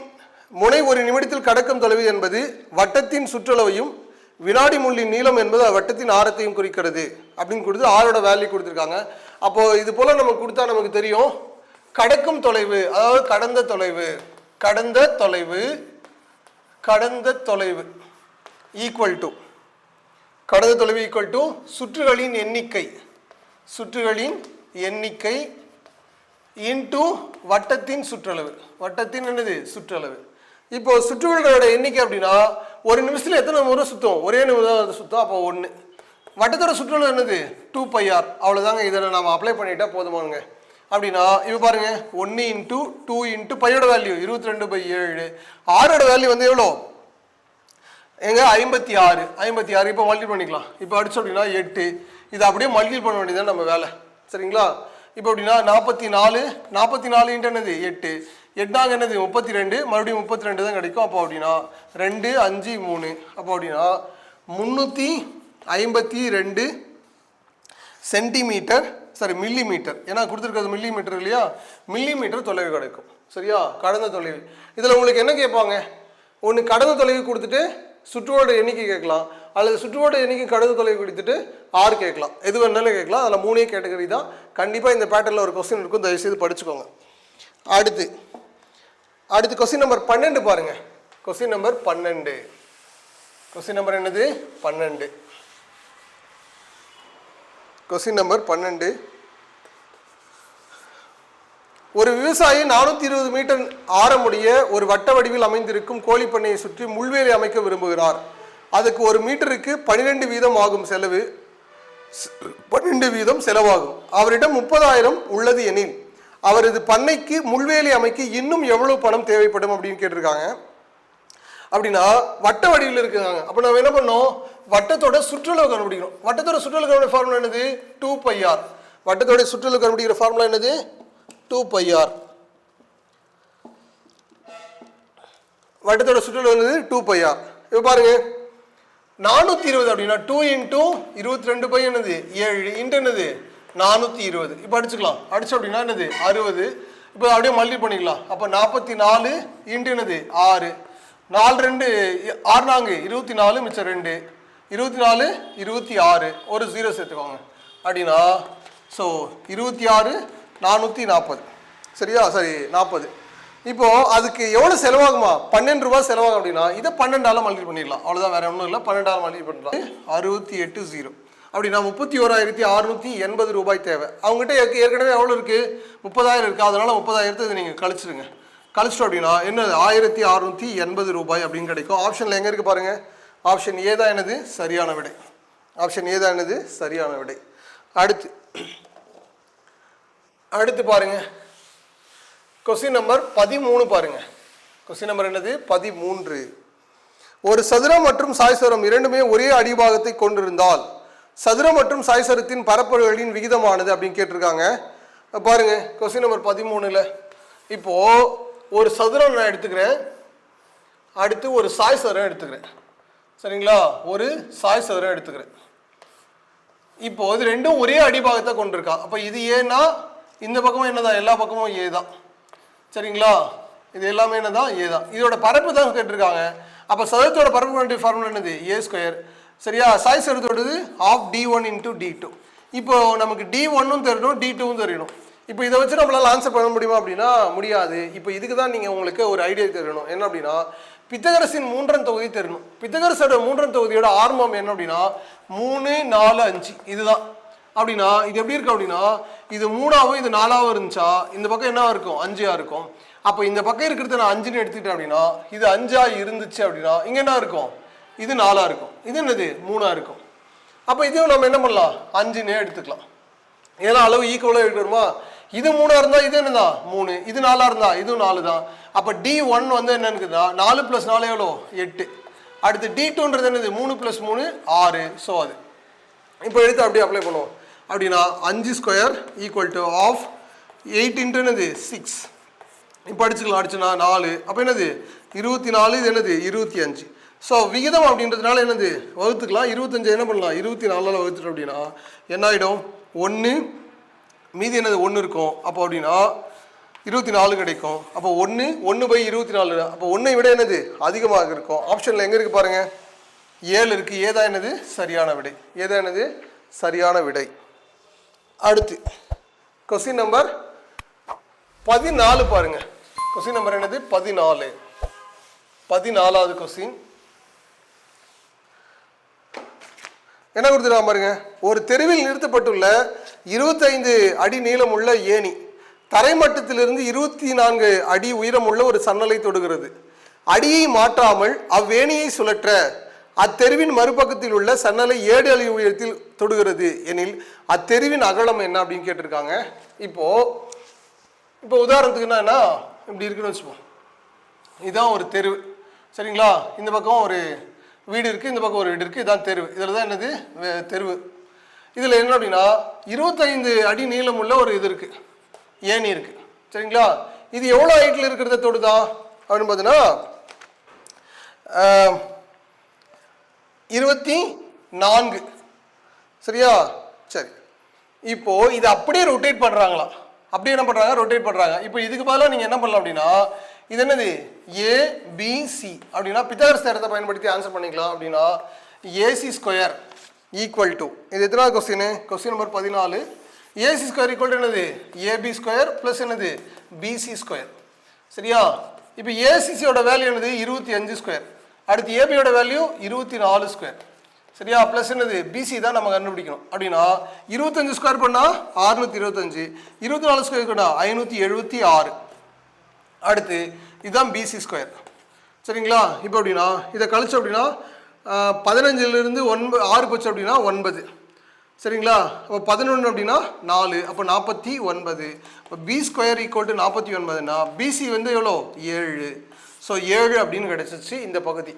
முனை ஒரு நிமிடத்தில் கடக்கும் தொலைவு என்பது வட்டத்தின் சுற்றளவையும் வினாடி முள்ளின் நீளம் என்பது வட்டத்தின் ஆரத்தையும் குறிக்கிறது அப்படின்னு கொடுத்து ஆரோட வேல்யூ கொடுத்துருக்காங்க. அப்போ இது போல நமக்கு கொடுத்தா நமக்கு தெரியும் கடக்கும் தொலைவு, அதாவது கடந்த தொலைவு ஈக்குவல் டு சுற்றுகளின் எண்ணிக்கை இன்டு வட்டத்தின் சுற்றளவு. வட்டத்தின் என்னது சுற்றளவு. இப்போ சுற்றுகளோட எண்ணிக்கை அப்படின்னா ஒரு நிமிஷத்துல எத்தனை முறை சுத்தம், ஒரே நிமிஷம் சுத்தம். அப்போ 1. வட்டத்தோட சுற்றளவு என்னது 2πr. அவ்வளோதாங்க. இதில் நம்ம அப்ளை பண்ணிட்டா போதுமானுங்க. அப்படின்னா இப்போ பாருங்க 1 × 2 × பையோட வேல்யூ 22/7. ஆரோட வேல்யூ வந்து எவ்வளோ எங்க 56. இப்போ மல்டிபிள் பண்ணிக்கலாம். இப்போ அடிச்சு அப்படின்னா 8. இதை அப்படியே மல்டிபிள் பண்ண வேண்டியதான் நம்ம வேலை. சரிங்களா? இப்போ அப்படின்னா 44 × என்னது 8. 8 என்னது 32. மறுபடியும் 32 தான் கிடைக்கும். அப்போ அப்படின்னா 2, 5, 3. அப்போ அப்படின்னா 352 சென்டிமீட்டர், சாரி மில்லிமீட்டர். ஏன்னா கொடுத்துருக்கிறது மில்லிமீட்டர் இல்லையா, மில்லிமீட்டர் தொலைவு கிடைக்கும். சரியா? கடந்த தொலைவு. இதில் உங்களுக்கு என்ன கேட்பாங்க, ஒன்று கடந்த தொலைவு கொடுத்துட்டு சுற்றுவோட எண்ணிக்கை கேட்கலாம், அல்லது சுற்றுவோட எண்ணிக்கை கடந்த தொலைவு கொடுத்துட்டு 6 கேட்கலாம். எது வேணாலும் கேட்கலாம். அதில் 3 கேட்டகரி தான். கண்டிப்பாக இந்த பேட்டர்னில் ஒரு கொஸ்டின் இருக்கும், தயவுசெய்து படிச்சுக்கோங்க. அடுத்து கொஸ்டின் நம்பர் 12 பாருங்க. Question number 12. கொஸ்டின் நம்பர் என்னது 12. Question number 12. ஒரு விவசாயி 420 மீட்டர் ஆரமுடைய ஒரு வட்ட வடிவில் அமைந்திருக்கும் கோழி பண்ணையை சுற்றி முள்வேலி அமைக்க விரும்புகிறார். அதுக்கு ஒரு மீட்டருக்கு 12 வீதம் ஆகும் செலவு 12 வீதம் செலவாகும். அவரிடம் 30,000 உள்ளது எனில் அவரது பண்ணைக்கு முள்வேலி அமைக்க இன்னும் எவ்வளவு பணம் தேவைப்படும் அப்படின்னு கேட்டிருக்காங்க. அப்படின்னா வட்ட வடிவில் இருக்காங்க. அப்போ நம்ம என்ன பண்ணோம், வட்டத்தோட சுற்றளவு கண்டுபிடிக்கணும். வட்டத்தோட சுற்றளவு கண்டுபிடிக்கிற ஃபார்முலா என்னது 2πr. வட்டத்தோட சுற்றளவு கண்டுபிடிக்கிற ஃபார்முலா என்னது 2πr. வட்டத்தோட சுற்றளவு என்னது 2πr. இப்போ பாருங்க 420 அப்படின்னா 2 × 22π என்னது 7 இன்ட்டு என்னது 420. இப்போ அடிச்சுக்கலாம். அடிச்சு அப்படின்னா என்னது 60. இப்போ அப்படியே மல்டி பண்ணிக்கலாம். அப்போ 44 இன்ட்டு என்னது 6. 4 2 6 4 24 மிச்சம் 2 24 26 ஒரு 0 சேர்த்துக்கோங்க. அப்படின்னா ஸோ 26 440. சரியா? சரி 40. இப்போ அதுக்கு எவ்வளோ செலவாகுமா, 12 ரூபா செலவாகும். அப்படின்னா இதை 12ஆல் மல்டிபிள் பண்ணிடலாம். அவ்வளோதான், வேற ஒன்றும் இல்லை. 12ஆல் மல்டிபிள் பண்ணலாம். 68 அப்படின்னா 31,680 ரூபாய் தேவை. அவங்ககிட்ட ஏற்கனவே எவ்வளோ இருக்குது 30,000 இருக்குது. அதனால 30,000 நீங்கள் கழிச்சிடுங்க. கழிச்சிட்டோம் அப்படின்னா என்னது 1,680 ரூபாய் அப்படின்னு கிடைக்கும். ஆப்ஷனில் எங்கே இருக்குது பாருங்கள். ஆப்ஷன் ஏ தான் என்னது சரியான விடை. ஆப்ஷன் ஏ தான் என்னது சரியான விடை. அடுத்து பாருங்க கொஸ்டின் நம்பர் 13 பாருங்க. கொஸ்டின் நம்பர் என்னது 13. ஒரு சதுரம் மற்றும் சாய்சரம் இரண்டுமே ஒரே அடிபாகத்தை கொண்டிருந்தால் சதுரம் மற்றும் சாய்சரத்தின் பரப்பளவுகளின் விகிதமானது அப்படின்னு கேட்டிருக்காங்க. பாருங்க கொஸ்டின் நம்பர் 13ல் இப்போ ஒரு சதுரம் நான் எடுத்துக்கிறேன், அடுத்து ஒரு சாய்சரம் எடுத்துக்கிறேன். சரிங்களா? ஒரு சாய்சரம் எடுத்துக்கிறேன். இப்போ இது ரெண்டும் ஒரே அடிபாகத்தை கொண்டிருக்கா. அப்போ இது ஏன்னா இந்த பக்கமும் என்னதான், எல்லா பக்கமும் ஏ தான். சரிங்களா? இது எல்லாமே என்னதான் ஏ தான். இதோட பரப்பு தான் கேட்டிருக்காங்க. அப்போ சதுரத்தோட பரப்பு ஃபார்முலா என்னது a². சரியா? சாய்சரத்தோடது ½ d1 × d2. இப்போ நமக்கு d1ம் தெரியணும், d2ம் தெரியணும். இப்போ இதை வச்சு நம்மளால் ஆன்சர் பண்ண முடியுமா அப்படின்னா முடியாது. இப்போ இதுக்கு தான் நீங்கள் உங்களுக்கு ஒரு ஐடியா தெரியணும். என்ன அப்படின்னா பித்தகரஸின் 3ஆம் தொகுதி தெரியணும். பித்தகரஸோட 3ஆம் தொகுதியோட ஆர்மம் என்ன அப்படின்னா 3 4 5 இதுதான். அப்படின்னா இது எப்படி இருக்கு அப்படின்னா இது 3ஆவும் இது 4ஆவும் இருந்துச்சா இந்த பக்கம் என்ன இருக்கும் 5ஆ இருக்கும். அப்போ இந்த பக்கம் இருக்கிறது நான் 5ன்னு எடுத்துக்கிட்டேன் அப்படின்னா இது 5ஆ இருந்துச்சு அப்படின்னா இங்கே என்ன இருக்கும், இது 4ஆ இருக்கும். இது என்னது 3ஆ இருக்கும். அப்போ இதையும் நம்ம என்ன பண்ணலாம் 5ன்னே எடுத்துக்கலாம். ஏன்னா அளவு ஈக்குவலாக எடுக்கணுமா. இது 3ஆ இருந்தால் இது என்னதான் 3, இது 4ஆ இருந்தா இதுவும் 4 தான். அப்போ d1 வந்து என்னன்னு 4 + 4 எவ்வளோ 8. அடுத்து d2ன்றது என்னது 3 + 3 6. ஸோ அது இப்போ எடுத்து அப்படியே அப்ளை பண்ணுவோம். அப்படின்னா 5² = ½ 8 × என்னது 6. இப்போ அடிச்சுக்கலாம். அடிச்சுனா 4. அப்போ என்னது 24. இது என்னது 25. ஸோ விகிதம் அப்படின்றதுனால என்னது வகுத்துக்கலாம். 25 என்ன பண்ணலாம் 24 வகுத்துட்டோம் அப்படின்னா என்ன ஆகிடும் 1 மீதி என்னது 1 இருக்கும். அப்போ அப்படின்னா 24 கிடைக்கும். அப்போ 1/24. அப்போ 1ஐ விட என்னது அதிகமாக இருக்கும். ஆப்ஷனில் எங்கே இருக்குது பாருங்கள் 7 இருக்குது. ஏதா என்னது சரியான விடை. ஏதா என்னது சரியான விடை. அடுத்து கொஸ்டின் நம்பர் 14 பாருங்க. கொஸ்டின் நம்பர் என்னது 14. 14வது கொஸ்டின் என்ன கொடுத்துருக்காங்க பாருங்க. ஒரு தெருவில் நிறுத்தப்பட்டுள்ள 25 அடி நீளமுள்ள ஏணி தரைமட்டத்திலிருந்து 24 அடி உயரமுள்ள ஒரு சன்னலை தொடுகிறது. அடியை மாற்றாமல் அவ்வேணியை சுழற்ற அத்தெருவின் மறுபக்கத்தில் உள்ள சன்னலை 7 அடி உயரத்தில் தொடுகிறது எனில் அத்தெருவின் அகலம் என்ன அப்படின்னு கேட்டிருக்காங்க. இப்போ உதாரணத்துக்கு என்ன இப்படி இருக்குன்னு வச்சுப்போம். இதுதான் ஒரு தெருவு சரிங்களா. இந்த பக்கம் ஒரு வீடு இருக்குது, இந்த பக்கம் ஒரு வீடு இருக்குது. இதுதான் தெருவு. இதில் தான் என்னது தெருவு. இதில் என்ன அப்படின்னா 25 அடி நீளமுள்ள ஒரு இது இருக்குது, ஏணி இருக்குது சரிங்களா. இது எவ்வளோ ஹைட்டில் இருக்கிறத தொடுதா அப்படின்னு பார்த்தீங்கன்னா 24 சரியா. சரி, இப்போ இதை அப்படியே ரொட்டேட் பண்ணுறாங்களா? அப்படியே என்ன பண்ணுறாங்க ரொட்டேட் பண்ணுறாங்க. இப்போ இதுக்கு பதிலாக நீங்கள் என்ன பண்ணலாம் அப்படின்னா இது என்னது ஏபிசி அப்படின்னா பித்தாகரஸ் தேற்றத்தை பயன்படுத்தி ஆன்சர் பண்ணிக்கலாம். அப்படின்னா ஏசி ஸ்கொயர் ஈக்குவல் டு இது எத்தனாவது question number 14. AC square equal to என்னது ஏபி ஸ்கொயர் ப்ளஸ் என்னது பிசி ஸ்கொயர் சரியா. இப்போ ஏசிசியோட வேல்யூ என்னது 25 ஸ்கொயர். அடுத்து ஏபியோட வேல்யூ 24 ஸ்கொயர் சரியா. ப்ளஸ் என்னது பிசி தான் நம்ம கண்டுபிடிக்கணும். அப்படின்னா 25 ஸ்கொயர் பண்ணால் 625, 24 ஸ்கொயர் பண்ணால் 576. அடுத்து இதுதான் பிசி ஸ்கொயர் சரிங்களா. இப்போ அப்படின்னா இதை கழிச்சு அப்படின்னா 15லிருந்து 6 போச்சு அப்படின்னா 9 சரிங்களா. அப்போ 11 அப்படின்னா 4, அப்போ 49. இப்போ பி ஸ்கொயர் ஈக்குவல் டு 49னா பிசி வந்து எவ்வளோ 7. ஸோ 7 அப்படின்னு கிடச்சிச்சு இந்த பகுதி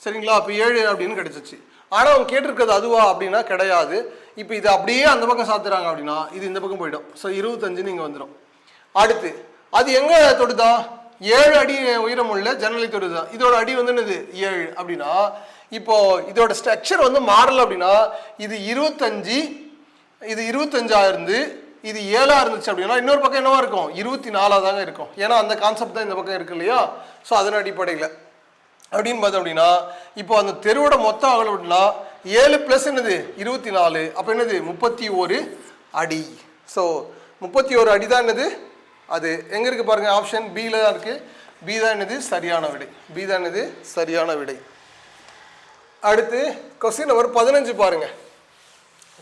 சரிங்களா. அப்போ 7 அப்படின்னு கிடச்சிச்சு. ஆனால் அவங்க கேட்டிருக்கிறது அதுவா அப்படின்னா கிடையாது. இப்போ இது அப்படியே அந்த பக்கம் சாத்துறாங்க அப்படின்னா இது இந்த பக்கம் போயிடும். ஸோ 25 இங்கே வந்துடும். அடுத்து அது எங்கே தொடுதா 7 அடி உயரம் உள்ள ஜன்னலை தொடுதா. இதோட அடி வந்து என்னது 7 அப்படின்னா இப்போ இதோட ஸ்ட்ரக்சர் வந்து மாறல அப்படின்னா இது 25 இது 25 இருந்து இது 7 இருந்துச்சு அப்படின்னா இன்னொரு பக்கம் என்னவா இருக்கும் 24 தாங்க இருக்கும். ஏன்னா அந்த கான்செப்ட் தான் இந்த பக்கம் இருக்கு இல்லையா. ஸோ அதன் அடிப்படையில் அப்படின்னு பார்த்தோம் அப்படின்னா இப்போ அந்த தெருவோட மொத்தம் அகலம் அப்படின்னா 7 + என்னது 24 அப்போ என்னது 31 அடி. ஸோ 31 அடி தான் என்னது அது எங்கே இருக்குது பாருங்க. ஆப்ஷன் பியில் தான் இருக்குது. பி தான் என்னது சரியான விடை. பி தான் என்னது சரியான விடை. அடுத்து கொஸ்டின் நம்பர் 15 பாருங்க.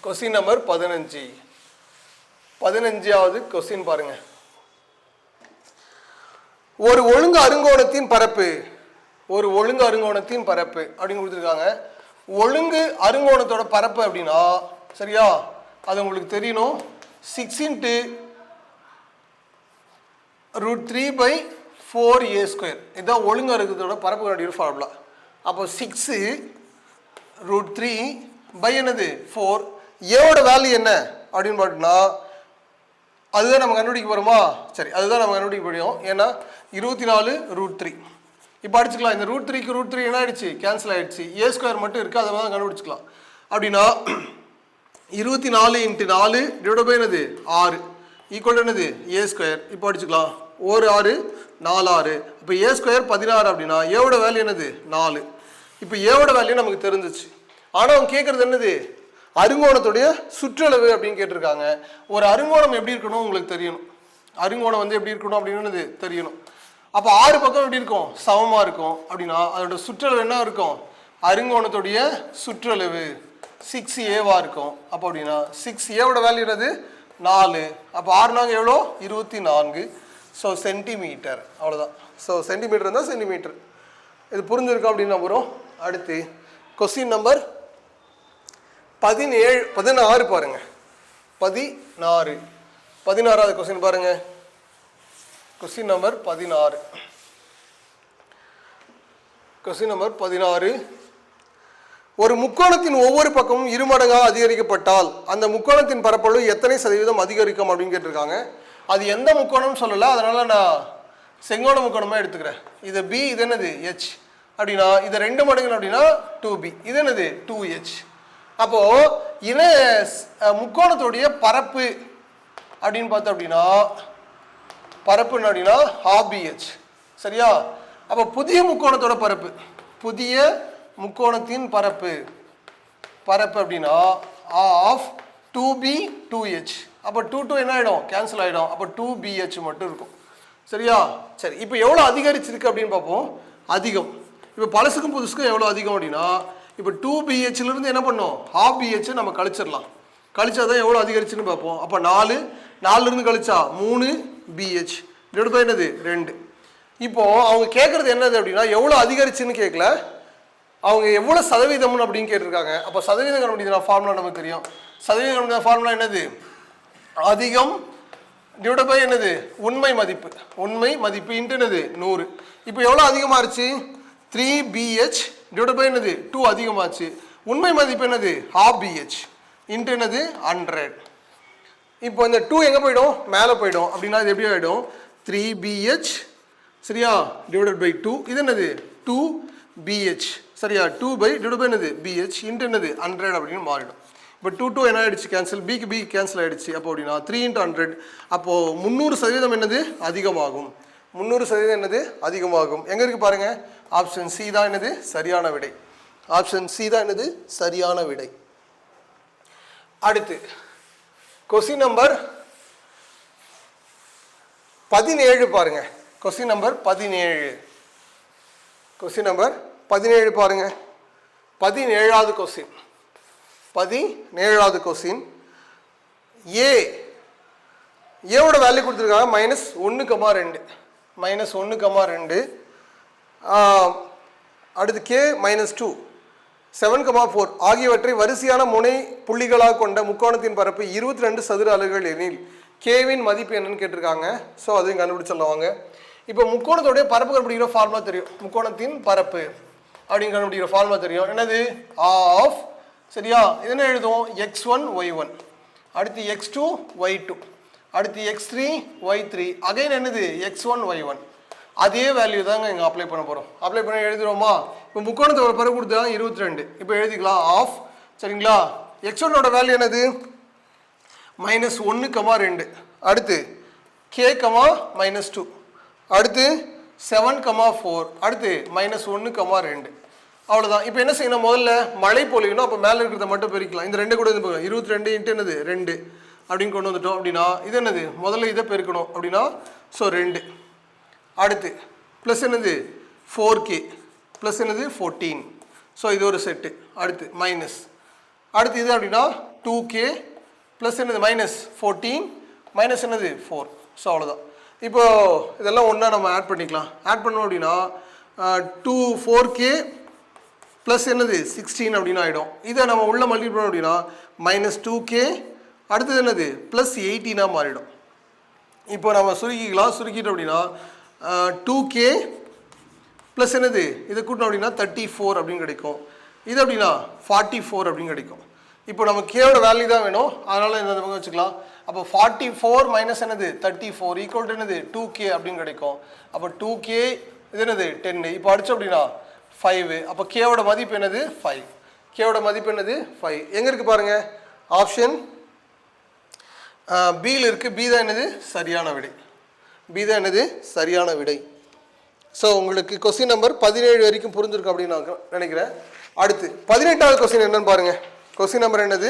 கொஸ்டின் நம்பர் 15வது கொஸ்டின் பாருங்க. ஒரு ஒழுங்கு அருங்கோணத்தின் பரப்பு அப்படின்னு கொடுத்துருக்காங்க. ஒழுங்கு அருங்கோணத்தோட பரப்பு அப்படின்னா சரியா அது உங்களுக்கு தெரியணும் 6 × √3/4a². இதுதான் ஒழுங்கு அருங்கத்தோட பரப்பு கண்டிப்பாக ஃபார்முலா. அப்போ 6 √3 என்னது 4. ஏவோட வேல்யூ என்ன அப்படின்னு பார்த்தோம்னா அதுதான் நம்ம கண்டுபிடிக்க போகிறோமா. சரி, அதுதான் நம்ம கண்டுபிடிக்க முடியும். ஏன்னா 24 √3. இப்போ அடிச்சுக்கலாம். இந்த √3க்கு √3 என்ன ஆயிடுச்சு கேன்சல் ஆகிடுச்சு. a² மட்டும் இருக்குது, அதை தான் கண்டுபிடிச்சிக்கலாம். அப்படின்னா 24 × 4 / என்னது 6 ஈக்குவல் என்னது a². இப்போ அடிச்சுக்கலாம். 1 6 4 6. இப்போ a² 16 அப்படின்னா ஏவோட வேல்யூ என்னது 4. இப்போ ஏவோட வேல்யூ நமக்கு தெரிஞ்சிச்சு. ஆனால் அவங்க கேட்குறது என்னது அருங்கோணத்துடைய சுற்றளவு அப்படின்னு கேட்டிருக்காங்க. ஒரு அருங்கோணம் எப்படி இருக்கணும் உங்களுக்கு தெரியணும். அருங்கோணம் வந்து எப்படி இருக்கணும் அப்படின்னு தெரியணும். அப்போ 6 பக்கம் எப்படி இருக்கும் சமமாக இருக்கும். அப்படின்னா அதோட சுற்றளவு என்ன இருக்கும் அருங்கோணத்துடைய சுற்றளவு 6a இருக்கும். அப்போ அப்படின்னா 6aவோட வேல்யூ என்னது 4. அப்போ 6 நாங்கள் எவ்வளோ 24. So centimetre. அவ்வளோதான். ஸோ சென்டிமீட்டர் இருந்தால் சென்டிமீட்டர். இது புரிஞ்சிருக்கோம் அப்படின்னு நம்புகிறோம். அடுத்து கொஸ்டின் நம்பர் 16 பாருங்க. 16வது கொஸ்டின் பாருங்க. Question number 16. ஒரு முக்கோணத்தின் ஒவ்வொரு பக்கமும் 2 மடங்காக அதிகரிக்கப்பட்டால் அந்த முக்கோணத்தின் பரப்பளவு எத்தனை சதவீதம் அதிகரிக்கும் அப்படின்னு கேட்டிருக்காங்க. அது எந்த முக்கோணம்னு சொல்லலை, அதனால நான் செங்கோண முக்கோணமாக எடுத்துக்கிறேன். இது பி, இது என்னது ஹெச். அப்படின்னா இதை 2 மடங்கு அப்படின்னா 2b. இது என்னது 2h. அப்போ இன முக்கோணத்துடைய பரப்பு அப்படின்னு பார்த்தோம் அப்படின்னா பரப்பு அப்படின்னா half bh. சரியா? அப்போ புதிய முக்கோணத்தோட பரப்பு, புதிய முக்கோணத்தின் பரப்பு அப்படின்னா ஆஃப் 2b 2h. அப்போ 2 என்ன ஆகிடும்? கேன்சல் ஆகிடும். அப்போ 2bh மட்டும் இருக்கும். சரியா? சரி, இப்போ எவ்வளோ அதிகரிச்சிருக்கு அப்படின்னு பார்ப்போம். அதிகம். இப்போ பழசுக்கும் புதுசுக்கும் எவ்வளோ அதிகம் அப்படின்னா இப்போ 2bhலேருந்து என்ன பண்ணோம்? half bh நம்ம கழிச்சிடலாம். கழிச்சா தான் எவ்வளோ அதிகரிச்சுன்னு பார்ப்போம். அப்போ 4லேருந்து கழிச்சா 3bh டிவைட் பை என்னது 2. இப்போ அவங்க கேட்குறது என்னது அப்படின்னா எவ்வளோ அதிகரிச்சுன்னு கேட்கல, அவங்க எவ்வளோ சதவீதம்னு அப்படின்னு கேட்டிருக்காங்க. அப்போ சதவீதம் கண்டுபிடிக்கிற ஃபார்முலா நமக்கு தெரியும். சதவீதம் கண்டுபிடிக்கிற ஃபார்முலா என்னது? அதிகம் டிவைட் பை என்னது? உண்மை மதிப்பு. உண்மை மதிப்பு இன்ட்டு என்னது 100. இப்போ எவ்வளோ அதிகமாகிருச்சு? 3bh டிவைட் பை என்னது 2 அதிகமாச்சு. உண்மை மதிப்பு என்னது? half bh இன்ட்டு என்னது 100. இப்போ இந்த 2 எங்கே போயிடும்? மேலே போயிடும். அப்படின்னா இது எப்படி ஆகிடும்? 3bh சரியா டிவைடட் பை 2. இது என்னது 2bh சரியா 2 பை டிவைட் பை என்னது bh இன்ட்டு என்னது 100 அப்படின்னு மாறிடும். இப்போ 2 என்ன ஆயிடுச்சு? கேன்சல். பிக்கு பி கேன்சல் ஆகிடுச்சு. அப்போ அப்படின்னா 3 × 100. அப்போது 300% என்னது? அதிகமாகும். 300% என்னது? அதிகமாகும். எங்கே இருக்குது பாருங்கள்? ஆப்ஷன் சி தான் என்னது? சரியான விடை. ஆப்ஷன் சி தான் என்னது? சரியான விடை. அடுத்து கொஸ்டின் நம்பர் 17 பாருங்க. Question number 17. கொஸ்டின் நம்பர் 17 பாருங்க. 17வது கொஸ்டின். 17வது கொஸ்டின். ஏவோட வேல்யூ கொடுத்துருக்காங்க -1,2. -1,2. அடுத்து k -2 7,4 ஆகியவற்றை வரிசையான முனை புள்ளிகளாக கொண்ட முக்கோணத்தின் பரப்பு 22 சதுர அலகுகள் எனில் கேவின் மதிப்பு என்னன்னு கேட்டிருக்காங்க. ஸோ அதையும் கண்டுபிடிச்சிடலாம் வாங்க. இப்போ முக்கோணத்தோடைய பரப்பு கண்டுபிடிக்கிற ஃபார்முலா தெரியும். முக்கோணத்தின் பரப்பு அப்படின்னு கண்டுபிடிக்கிற ஃபார்முலா தெரியும். என்னது? ஆஃப் சரியா இது என்ன எழுதுவோம்? x1 y1 அடுத்து x2 y2 அடுத்து x3 y3 அகைன் என்னது x1 y1. அதே வேல்யூ தாங்க இங்கே அப்ளை பண்ண போகிறோம். அப்ளை பண்ண எழுதுகிறோமா? இப்போ முக்கோணத்தோட பரப்பு கொடுத்தா 22. இப்போ எழுதிக்கலாம் ஆஃப் சரிங்களா. x1ஓட வேல்யூ என்னது? -1,2. அடுத்து k, -2 அடுத்து 7,4 அடுத்து -1,2. அவ்வளோதான். இப்போ என்ன செய்யணும்? முதல்ல மழை பொழியணும். அப்போ மேலே இருக்கிறத மட்டும் பெருக்கலாம். இந்த 2 கூட வந்து 22 இன்ட்டு என்னது 2 அப்படின்னு கொண்டு வந்துட்டோம். அப்படின்னா இது என்னது? முதல்ல இதை பெருக்கணும். அப்படின்னா ஸோ 2. அடுத்து ப்ளஸ் என்னது 4k ப்ளஸ் என்னது 14. ஸோ இது ஒரு செட்டு. அடுத்து மைனஸ். அடுத்து இது அப்படின்னா 2k ப்ளஸ் என்னது -14 மைனஸ் என்னது 4. ஸோ அவ்வளோதான். இப்போ இதெல்லாம் ஒன்றா நம்ம ஆட் பண்ணிக்கலாம். ஆட் பண்ணோம் அப்படின்னா 4k ப்ளஸ் என்னது 16 அப்படின்னு ஆகிடும். இதை நம்ம உள்ள மல்டிப்ளை பண்ணோம் அப்படின்னா -2k அடுத்தது என்னது ப்ளஸ் 18 மாறிடும். இப்போ நம்ம சுருக்கிக்கலாம். சுருக்கிட்டோம் அப்படின்னா 2k ப்ளஸ் என்னது இதை கூட்டணும் அப்படின்னா 34 அப்படின்னு கிடைக்கும். இது அப்படின்னா 44 அப்படின்னு கிடைக்கும். இப்போ நம்ம கேவோட வேல்யூ தான் வேணும். அதனால் இந்த பக்கம் வச்சுக்கலாம். அப்போ 44 மைனஸ் என்னது 34 ஈக்குவல் டு என்னது 2k அப்படின்னு கிடைக்கும். அப்போ 2k இது என்னது 10. இப்போ அடிச்சோம் அப்படின்னா 5. அப்போ கேவோட மதிப்பு என்னது 5. கேவோட மதிப்பு என்னது 5. எங்கே இருக்குது பாருங்கள்? ஆப்ஷன் பியில் இருக்குது. பி தான் என்னது சரியான விடை. பி தான் என்னது சரியான விடை. ஸோ உங்களுக்கு கொஸ்டின் நம்பர் 17 வரைக்கும் புரிஞ்சிருக்கும் அப்படின்னு நான் நினைக்கிறேன். அடுத்து 18வது கொஸ்டின் என்னன்னு பாருங்கள். கொஸ்டின் நம்பர் என்னது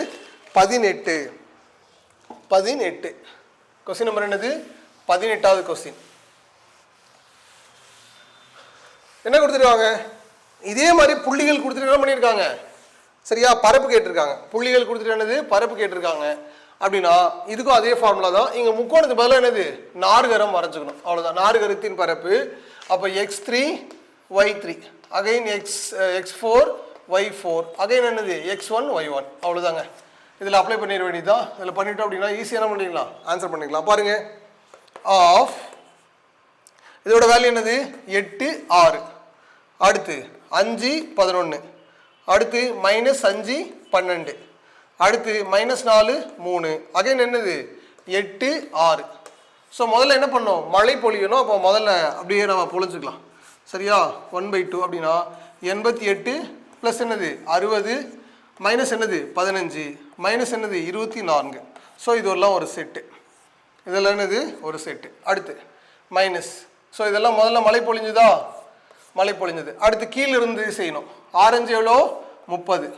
18. கொஸ்டின் நம்பர் என்னது 18வது கொஸ்டின். என்ன கொடுத்துருக்காங்க? இதே மாதிரி புள்ளிகள் கொடுத்துட்டு என்ன பண்ணியிருக்காங்க? சரியா பரப்பு கேட்டிருக்காங்க. புள்ளிகள் கொடுத்துட்டு என்னது பரப்பு கேட்டிருக்காங்க. அப்படின்னா இதுக்கும் அதே ஃபார்முலா தான். இங்கே முக்கோணத்துக்கு பதிலாக என்னது நாற்கரம் வரைஞ்சிக்கணும். அவ்வளோதான். நாற்கரத்தின் பரப்பு. அப்போ x3 y3 again x4 y4 again என்னது x1 y1. அவ்வளோதாங்க. இதில் அப்ளை பண்ணிட வேண்டியதுதான். இதில் பண்ணிட்டோம் அப்படின்னா ஈஸியாக என்ன பண்ணிக்கலாம்? ஆன்சர் பண்ணிக்கலாம். பாருங்கள் ஆஃப் இதோட வேல்யூ என்னது 8 6 அடுத்து 5 11 அடுத்து -5 12 அடுத்து -4 3 அகைன் என்னது 8 6. ஸோ முதல்ல என்ன பண்ணோம்? மழை பொழியணும். அப்போ முதல்ல அப்படியே நம்ம பொழிஞ்சுக்கலாம். சரியா 1/2 அப்படின்னா 88 ப்ளஸ் என்னது 60 மைனஸ் என்னது 15 மைனஸ் என்னது 24. ஸோ இதெல்லாம் ஒரு செட்டு, இதெல்லாம் என்னது ஒரு செட்டு. அடுத்து மைனஸ். ஸோ இதெல்லாம் முதல்ல மழை பொழிஞ்சுதா, மழை பொழிஞ்சது. அடுத்து கீழே இருந்து செய்யணும். ஆரஞ்சு எவ்வளோ 30,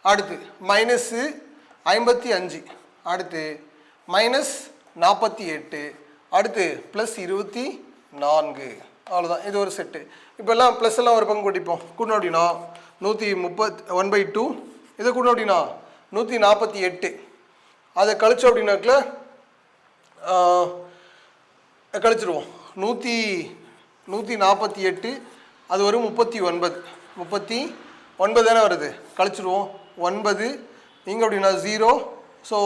அடுத்து மைனஸு 55, அடுத்து மைனஸ் 48, அடுத்து ப்ளஸ் 24. அவ்வளோதான், இது ஒரு செட்டு. இப்போ எல்லாம் ப்ளஸ் எல்லாம் ஒரு பங்கு கூட்டிப்போம். கூட்டணும் அப்படின்னா 1/2, இதை கூட்டணும் அப்படின்னா 148. அதை கழிச்சோம் அப்படின்னாக்கில் கழிச்சிருவோம். 148 அது ஒரு 39 தானே வருது, கழிச்சிருவோம். 9 இங்கே அப்படின்னா 0, ஸோ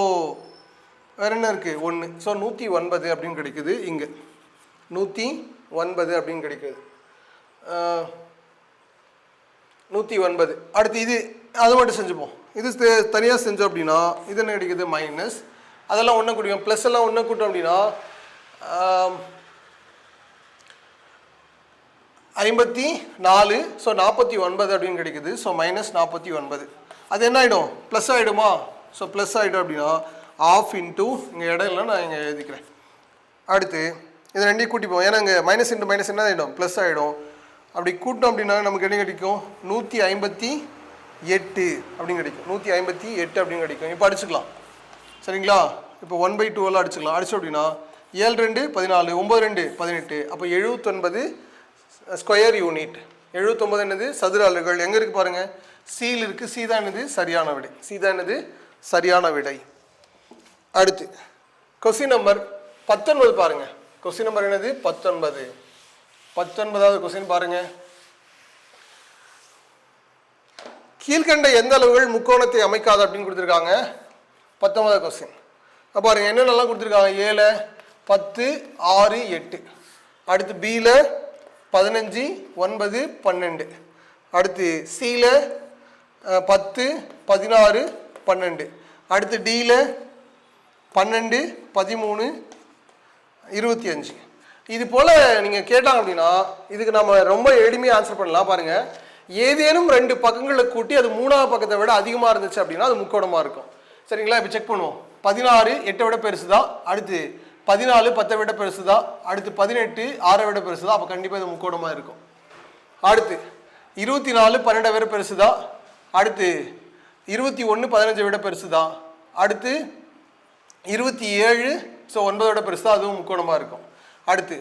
வேறு என்ன இருக்குது 1, ஸோ 109 அப்படின்னு கிடைக்குது. இங்கே 109 அப்படின்னு கிடைக்குது, 109. அடுத்து இது அது மட்டும் செஞ்சுப்போம். இது தனியாக செஞ்சோம் அப்படின்னா இது என்ன கிடைக்குது மைனஸ், அதெல்லாம் ஒன்று கூட்டிக்கும். ப்ளஸ் எல்லாம் ஒன்று கூட்டோம் அப்படின்னா 54, ஸோ 49 அப்படின்னு கிடைக்குது. So minus 49. அது என்ன ஆகிடும் ப்ளஸ் ஆகிடுமா, ஸோ ப்ளஸ் ஆகிடும் அப்படின்னா ஆஃப் இன்ட்டு இங்கே இடம் இல்லை, நான் இங்கே எழுதிக்கிறேன். அடுத்து இது ரெண்டையும் கூட்டிப்போம், ஏன்னா இங்கே மைனஸ் இன்ட்டு மைனஸ் என்ன ஆகிடும் ப்ளஸ் ஆகிடும். அப்படி கூட்டோம் அப்படின்னா நமக்கு என்ன கிடைக்கும் 158 அப்படின்னு கிடைக்கும். 158 அப்படின்னு கிடைக்கும். இப்போ அடிச்சுக்கலாம் சரிங்களா. இப்போ 1/2 எல்லாம் அடிச்சுக்கலாம். அடிச்சோம் அப்படின்னா 7 2 14, 9 2 18, அப்போ 79 ஸ்கொயர் யூனிட். 79 என்னது சதுர அலகுகள். எங்கே இருக்குது பாருங்கள், சியில் இருக்குது. சி தான் என்னது சரியான விடை, சி தான் என்னது சரியான விடை. அடுத்து கொஸ்டின் நம்பர் 19 பாருங்கள். கொஸ்டின் நம்பர் என்னது 19. 19வது கொஸ்டின் பாருங்கள். கீழ்கண்ட எந்த அளவுகள் முக்கோணத்தை அமைக்காது அப்படின்னு கொடுத்துருக்காங்க. 19வது கொஸ்டின் பாருங்க, என்னென்னலாம் கொடுத்துருக்காங்க. 7 10 6 8, அடுத்து பியில் 15 9 12, அடுத்து சியில் 10 16 12, அடுத்து டியில் 12 13 25. இது போல் நீங்கள் கேட்டாங்க அப்படின்னா இதுக்கு நம்ம ரொம்ப எளிமையாக ஆன்சர் பண்ணலாம். பாருங்கள், ஏதேனும் 2 பக்கங்களை கூட்டி அது 3வது பக்கத்தை விட அதிகமாக இருந்துச்சு அப்படின்னா அது முக்கோணமாக இருக்கும். சரிங்களா. இப்போ செக் பண்ணுவோம். 16 8 விட பெருசு தான், அடுத்து 14 10 விட பெருசு தான், அடுத்து 18 6 விட பெருசு தான். அப்போ கண்டிப்பாக இது முக்கோணமாக இருக்கும். அடுத்து 24 12 விட பெருசு தான், அடுத்து 21 15 விட பெருசு தான், அடுத்து 27 ஸோ 9 விட பெருசு தான், அதுவும் முக்கோணமாக இருக்கும். அடுத்து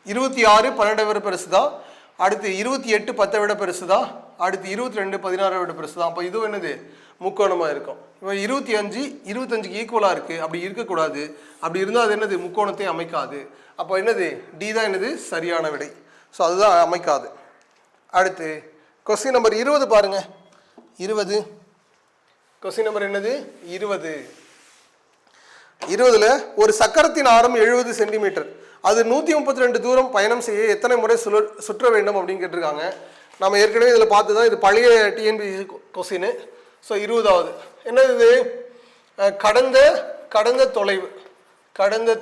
26 12 விட பெருசு தான், அடுத்து 28 10 விட பெருசு தான், அடுத்து 22 16 விட பெருசு தான். அப்போ இதுவும் என்னது முக்கோணமாக இருக்கும். இப்போ 25 25க்கு ஈக்குவலாக இருக்குது, அப்படி இருக்கக்கூடாது. அப்படி இருந்தால் அது என்னது முக்கோணத்தை அமைக்காது. அப்போ என்னது டி தான் என்னது சரியான விடை. ஸோ அதுதான் அமைக்காது. அடுத்து கொஸ்டின் நம்பர் 20 பாருங்கள். 20 கொஸ்டின் நம்பர் என்னது 20. 20ல் ஒரு சக்கரத்தின் ஆரம் 70 சென்டிமீட்டர், அது 132 தூரம் பயணம் செய்ய எத்தனை முறை சுற்ற வேண்டும் அப்படின்னு கேட்டிருக்காங்க. நம்ம ஏற்கனவே இதில் பார்த்து தான், இது பழைய டிஎன்பிஎஸ்சி கொஸ்டின். ஸோ 20வது என்னது இது கடந்த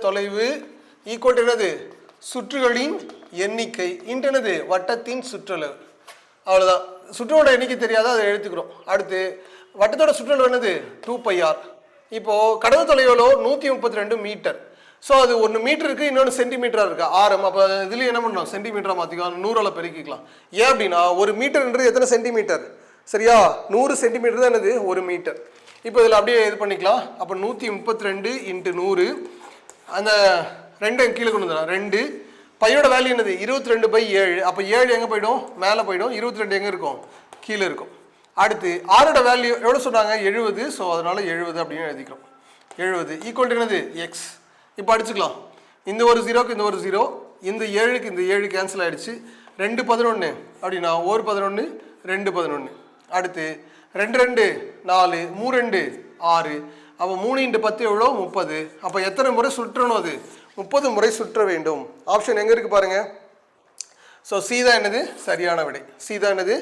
தொலைவு ஈக்குவல் என்னது சுற்றுகளின் எண்ணிக்கை இன்ட்டு என்னது வட்டத்தின் சுற்றளவு. அவ்வளோதான். சுற்றோட எண்ணிக்கை தெரியாத அதை எடுத்துக்கிறோம். அடுத்து வட்டத்தோட சுற்றளவு என்னது 2πr. இப்போது கடந்த தொலைவில் 132 மீட்டர். ஸோ அது 1 மீட்டருக்கு இன்னொன்று சென்டிமீட்டராக இருக்கா ஆரம். அப்போ இதுலேயும் என்ன பண்ணலாம் சென்டிமீட்டராக மாற்றிக்கலாம், 100ஆல் பெருக்கிக்கலாம். ஏன் அப்படின்னா 1 மீட்டர்ன்றது எத்தனை சென்டிமீட்டர் சரியா, 100 சென்டிமீட்டர் தான் என்னது 1 மீட்டர். இப்போ இதில் அப்படியே இது பண்ணிக்கலாம். அப்போ 132 × 100, அந்த 2 கீழே கொண்டு வந்துடலாம். 2 பையோட வேல்யூ என்னது 22/7. அப்போ 7 எங்கே போய்டும் மேலே போய்டும், 22 எங்கே இருக்கும் கீழே இருக்கும். அடுத்து ஆரோட வேல்யூ எவ்வளோ சொன்னாங்க 70. ஸோ அதனால் 70 அப்படின்னு எழுதிக்கிறோம். 70 ஈக்குவல் என்னது எக்ஸ். இப்போ அடிச்சுக்கலாம். இந்த ஒரு 0க்கு இந்த ஒரு 0, இந்த 7க்கு இந்த 7 கேன்சல் ஆகிடுச்சு. 2 11 அப்படின்னா 1 11 2 11. அடுத்து 2 2 4 3 2 6. அப்போ 3 × 10 எவ்வளோ 30. அப்போ எத்தனை முறை சுற்றணும், அது 30 முறை சுற்ற வேண்டும். ஆப்ஷன் எங்கே இருக்குது பாருங்கள். ஸோ சி தான் என்னது சரியான விடை, சி தான் என்னது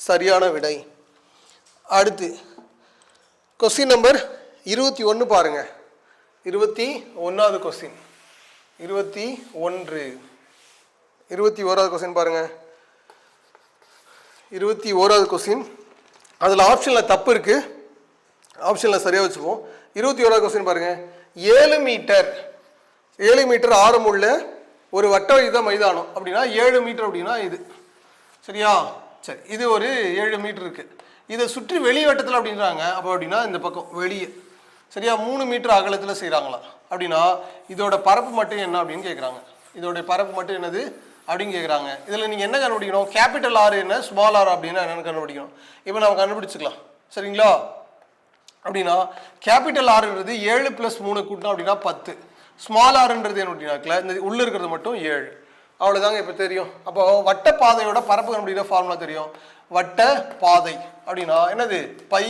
சரியான விடை. அடுத்து கொஸ்டின் நம்பர் 21 பாருங்கள். 21வது கொஸ்டின். 21வது கொஸ்டின் பாருங்கள். 21வது கொஸ்டின். அதில் ஆப்ஷனில் தப்பு இருக்குது, ஆப்ஷனில் சரியாக வச்சுப்போம். 21வது கொஸ்டின் பாருங்கள். 7 மீட்டர் ஆரம் உள்ள ஒரு வட்ட வடிவ மைதானம் அப்படின்னா 7 மீட்டர் அப்படின்னா இது சரியா. சரி, இது ஒரு 7 மீட்டர் இருக்குது. இதை சுற்றி வெளிவட்டத்தில் அப்படின்றாங்க. அப்போ அப்படின்னா இந்த பக்கம் வெளியே சரியா 3 மீட்டர் அகலத்தில் செய்கிறாங்களா அப்படின்னா இதோட பரப்பு மட்டும் என்ன அப்படின்னு கேட்குறாங்க. இதோடைய பரப்பு மட்டும் என்னது அப்படின்னு கேட்குறாங்க. இதில் நீங்கள் என்ன கண்டுபிடிக்கணும்? கேபிட்டல் ஆர் என்ன, ஸ்மால் ஆர் அப்படின்னா என்னென்னு கண்டுபிடிக்கணும். இப்போ நம்ம கண்டுபிடிச்சிக்கலாம் சரிங்களா. அப்படின்னா கேபிட்டல் ஆர்ன்றது 7 + 3 கூட்டணும் அப்படின்னா 10. ஸ்மால் ஆர்ன்றது என்ன அப்படின்னாக்கல இந்த உள்ளே இருக்கிறது மட்டும் 7. அவ்வளோதாங்க இப்போ தெரியும். அப்போ வட்ட பாதையோட பரப்பு கண்டுபிடிக்கிற ஃபார்முலா தெரியும். வட்ட பாதை அப்படின்னா என்னது பை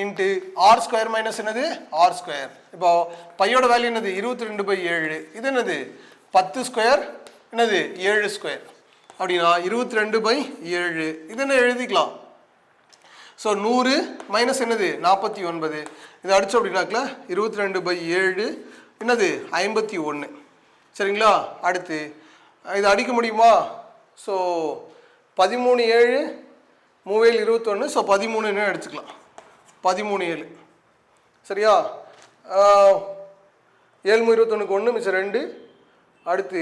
இன்ட்டு r² மைனஸ் என்னது r². இப்போ பையோட வேல்யூ என்னது 22/7. இது என்னது 10² என்னது 7² அப்படின்னா 22/7. இது என்ன எழுதிக்கலாம். ஸோ 100 மைனஸ் என்னது 49. இதை அடித்தோம் அப்படின்னாக்கல 22/7 என்னது 51 சரிங்களா. அடுத்து இதை அடிக்க முடியுமா? ஸோ 13 7 3 21. ஸோ 13 அடிச்சுக்கலாம். 13 7 சரியா. 7 21க்கு 1 மிச்சம் 2. அடுத்து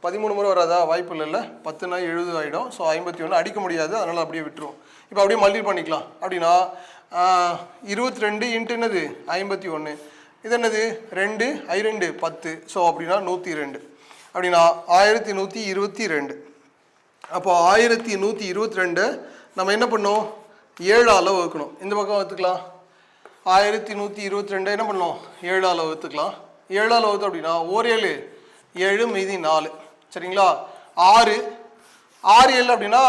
13 முறை வராதா? வாய்ப்பு இல்லைல்ல. 10னா 70 ஆகிடும். ஸோ 51 அடிக்க முடியாது, அதனால் அப்படியே விட்டுருவோம். இப்போ அப்படியே மல்டிபிள் பண்ணிக்கலாம். அப்படின்னா 22 இன்ட்டு என்னது 51. இது என்னது 2 2 10. ஸோ அப்படின்னா 102 அப்படின்னா 1122. அப்போ 1122 நம்ம என்ன பண்ணோம் 7ஆல் வகுக்கணும். இந்த பக்கம் வகுத்துக்கலாம். 1122 என்ன பண்ணோம் 7ஆல் வகுத்துக்கலாம். 7ஆல் வகுத்து அப்படின்னா 1 7 மீதி 4 சரிங்களா. 6 7 அப்படின்னா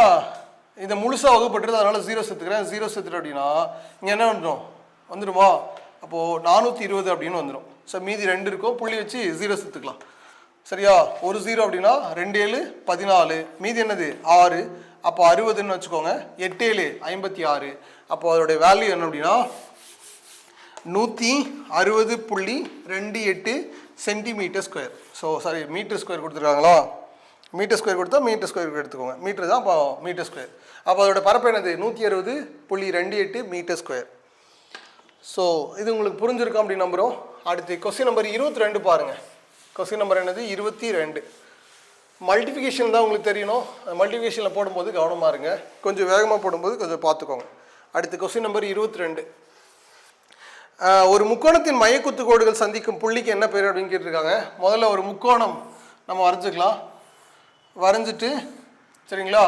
இதை முழுசாக வகுப்பட்டுருது, அதனால் 0 சேர்த்துக்கிறேன். 0 சேர்த்துட்டு அப்படின்னா இங்கே என்ன பண்ணுறோம் வந்துடுமா. அப்போது 420 அப்படின்னு வந்துடும். ஸோ மீதி 2 இருக்கும், புள்ளி வச்சு 0 சேர்த்துக்கலாம் சரியா. ஒரு 0 அப்படின்னா 2 7 14. மீதி என்னது 6. அப்போ 60ன்னு வச்சுக்கோங்க. 8 7 56. அப்போ அதோடைய வேல்யூ என்ன அப்படின்னா 160.28 சென்டிமீட்டர்². ஸோ சாரி மீட்டர் ஸ்கொயர் கொடுத்துருக்காங்களா. மீட்டர் ஸ்கொயர் கொடுத்தா மீட்டர் ஸ்கொயர் எடுத்துக்கோங்க. மீட்டர் தான் அப்போ மீட்டர் ஸ்கொயர். அப்போ அதோட பரப்பு என்னது 160.28 மீட்டர்². ஸோ இது உங்களுக்கு புரிஞ்சிருக்கும் அப்படின்னு நம்புகிறோம். அடுத்து கொஸ்டின் நம்பர் 22 பாருங்கள். கொஸ்டின் நம்பர் என்னது 22. மல்டிஃபிகேஷன் தான் உங்களுக்கு தெரியணும். மல்டிஃபிகேஷனில் போடும்போது கவனமாக இருங்க, கொஞ்சம் வேகமாக போடும்போது கொஞ்சம் பார்த்துக்கோங்க. அடுத்து கொஸ்டின் நம்பர் 22. ஒரு முக்கோணத்தின் மையக்குத்து கோடுகள் சந்திக்கும் புள்ளிக்கு என்ன பேர் அப்படின்னு கேட்டிருக்காங்க. முதல்ல ஒரு முக்கோணம் நம்ம வரைஞ்சிக்கலாம். வரைஞ்சிட்டு சரிங்களா,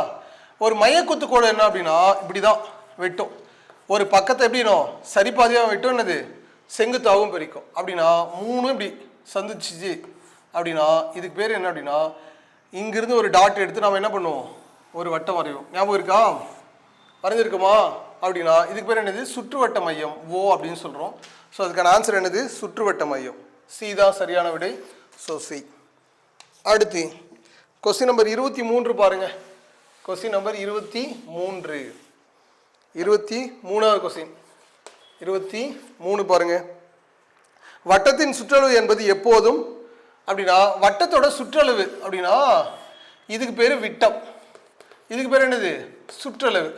ஒரு மையக்குத்து கோடு என்ன அப்படின்னா இப்படி தான் வெட்டும். ஒரு பக்கத்தை எப்படினோ சரிபாதியாக வெட்டும், என்னது செங்குத்தாகவும் பிரிக்கும். அப்படின்னா 3 இப்படி சந்திச்சிச்சு அப்படின்னா இதுக்கு பேர் என்ன அப்படின்னா இங்கிருந்து ஒரு டாட் எடுத்து நம்ம என்ன பண்ணுவோம் ஒரு வட்டம் வரைவோம். ஞாபகம் இருக்கா? வரைஞ்சிருக்குமா? அப்படின்னா இதுக்கு பேர் என்னது சுற்றுவட்ட மையம் ஓ அப்படின்னு சொல்கிறோம். ஸோ அதுக்கான ஆன்சர் என்னது சுற்றுவட்ட மையம். சி தான் சரியான விடை. So C. அடுத்து கொஸ்டின் நம்பர் 23 பாருங்கள். Question number 23. 23வது கொஸ்டின் 23 பாருங்கள். வட்டத்தின் சுற்றளவு என்பது எப்போதும் அப்படின்னா வட்டத்தோட சுற்றளவு அப்படின்னா இதுக்கு பேர் விட்டம், இதுக்கு பேர் என்னது சுற்றளவு.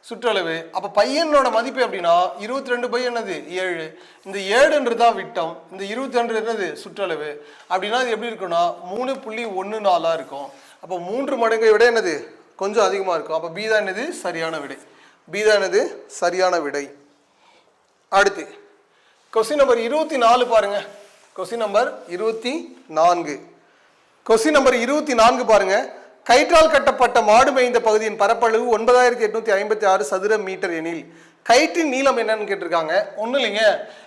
சுற்றளவு அப்போ பையனோட மதிப்பு அப்படின்னா 22 என்னது 7. இந்த 7ன்றது தான் விட்டம், இந்த 22 என்னது சுற்றளவு. அப்படின்னா இது எப்படி இருக்குன்னா 3.14 இருக்கும். அப்போ 3 மடங்கை விட என்னது கொஞ்சம் அதிகமாக இருக்கும். அப்போ பி தான் என்னது சரியான விடை. பி தான் என்னது சரியான விடை. அடுத்து கொஸ்டின் நம்பர் 24 பாருங்க. Question number 24. கொஸ்டின் நம்பர் 24 பாருங்க. கயிற்றால் கட்டப்பட்ட மாடு மேய்ந்த பகுதியின் பரப்பளவு 9856 சதுர மீட்டர் எனில் கயிற்றின் நீளம் என்னன்னு கேட்டிருக்காங்க. ஒன்றும் இல்லைங்க,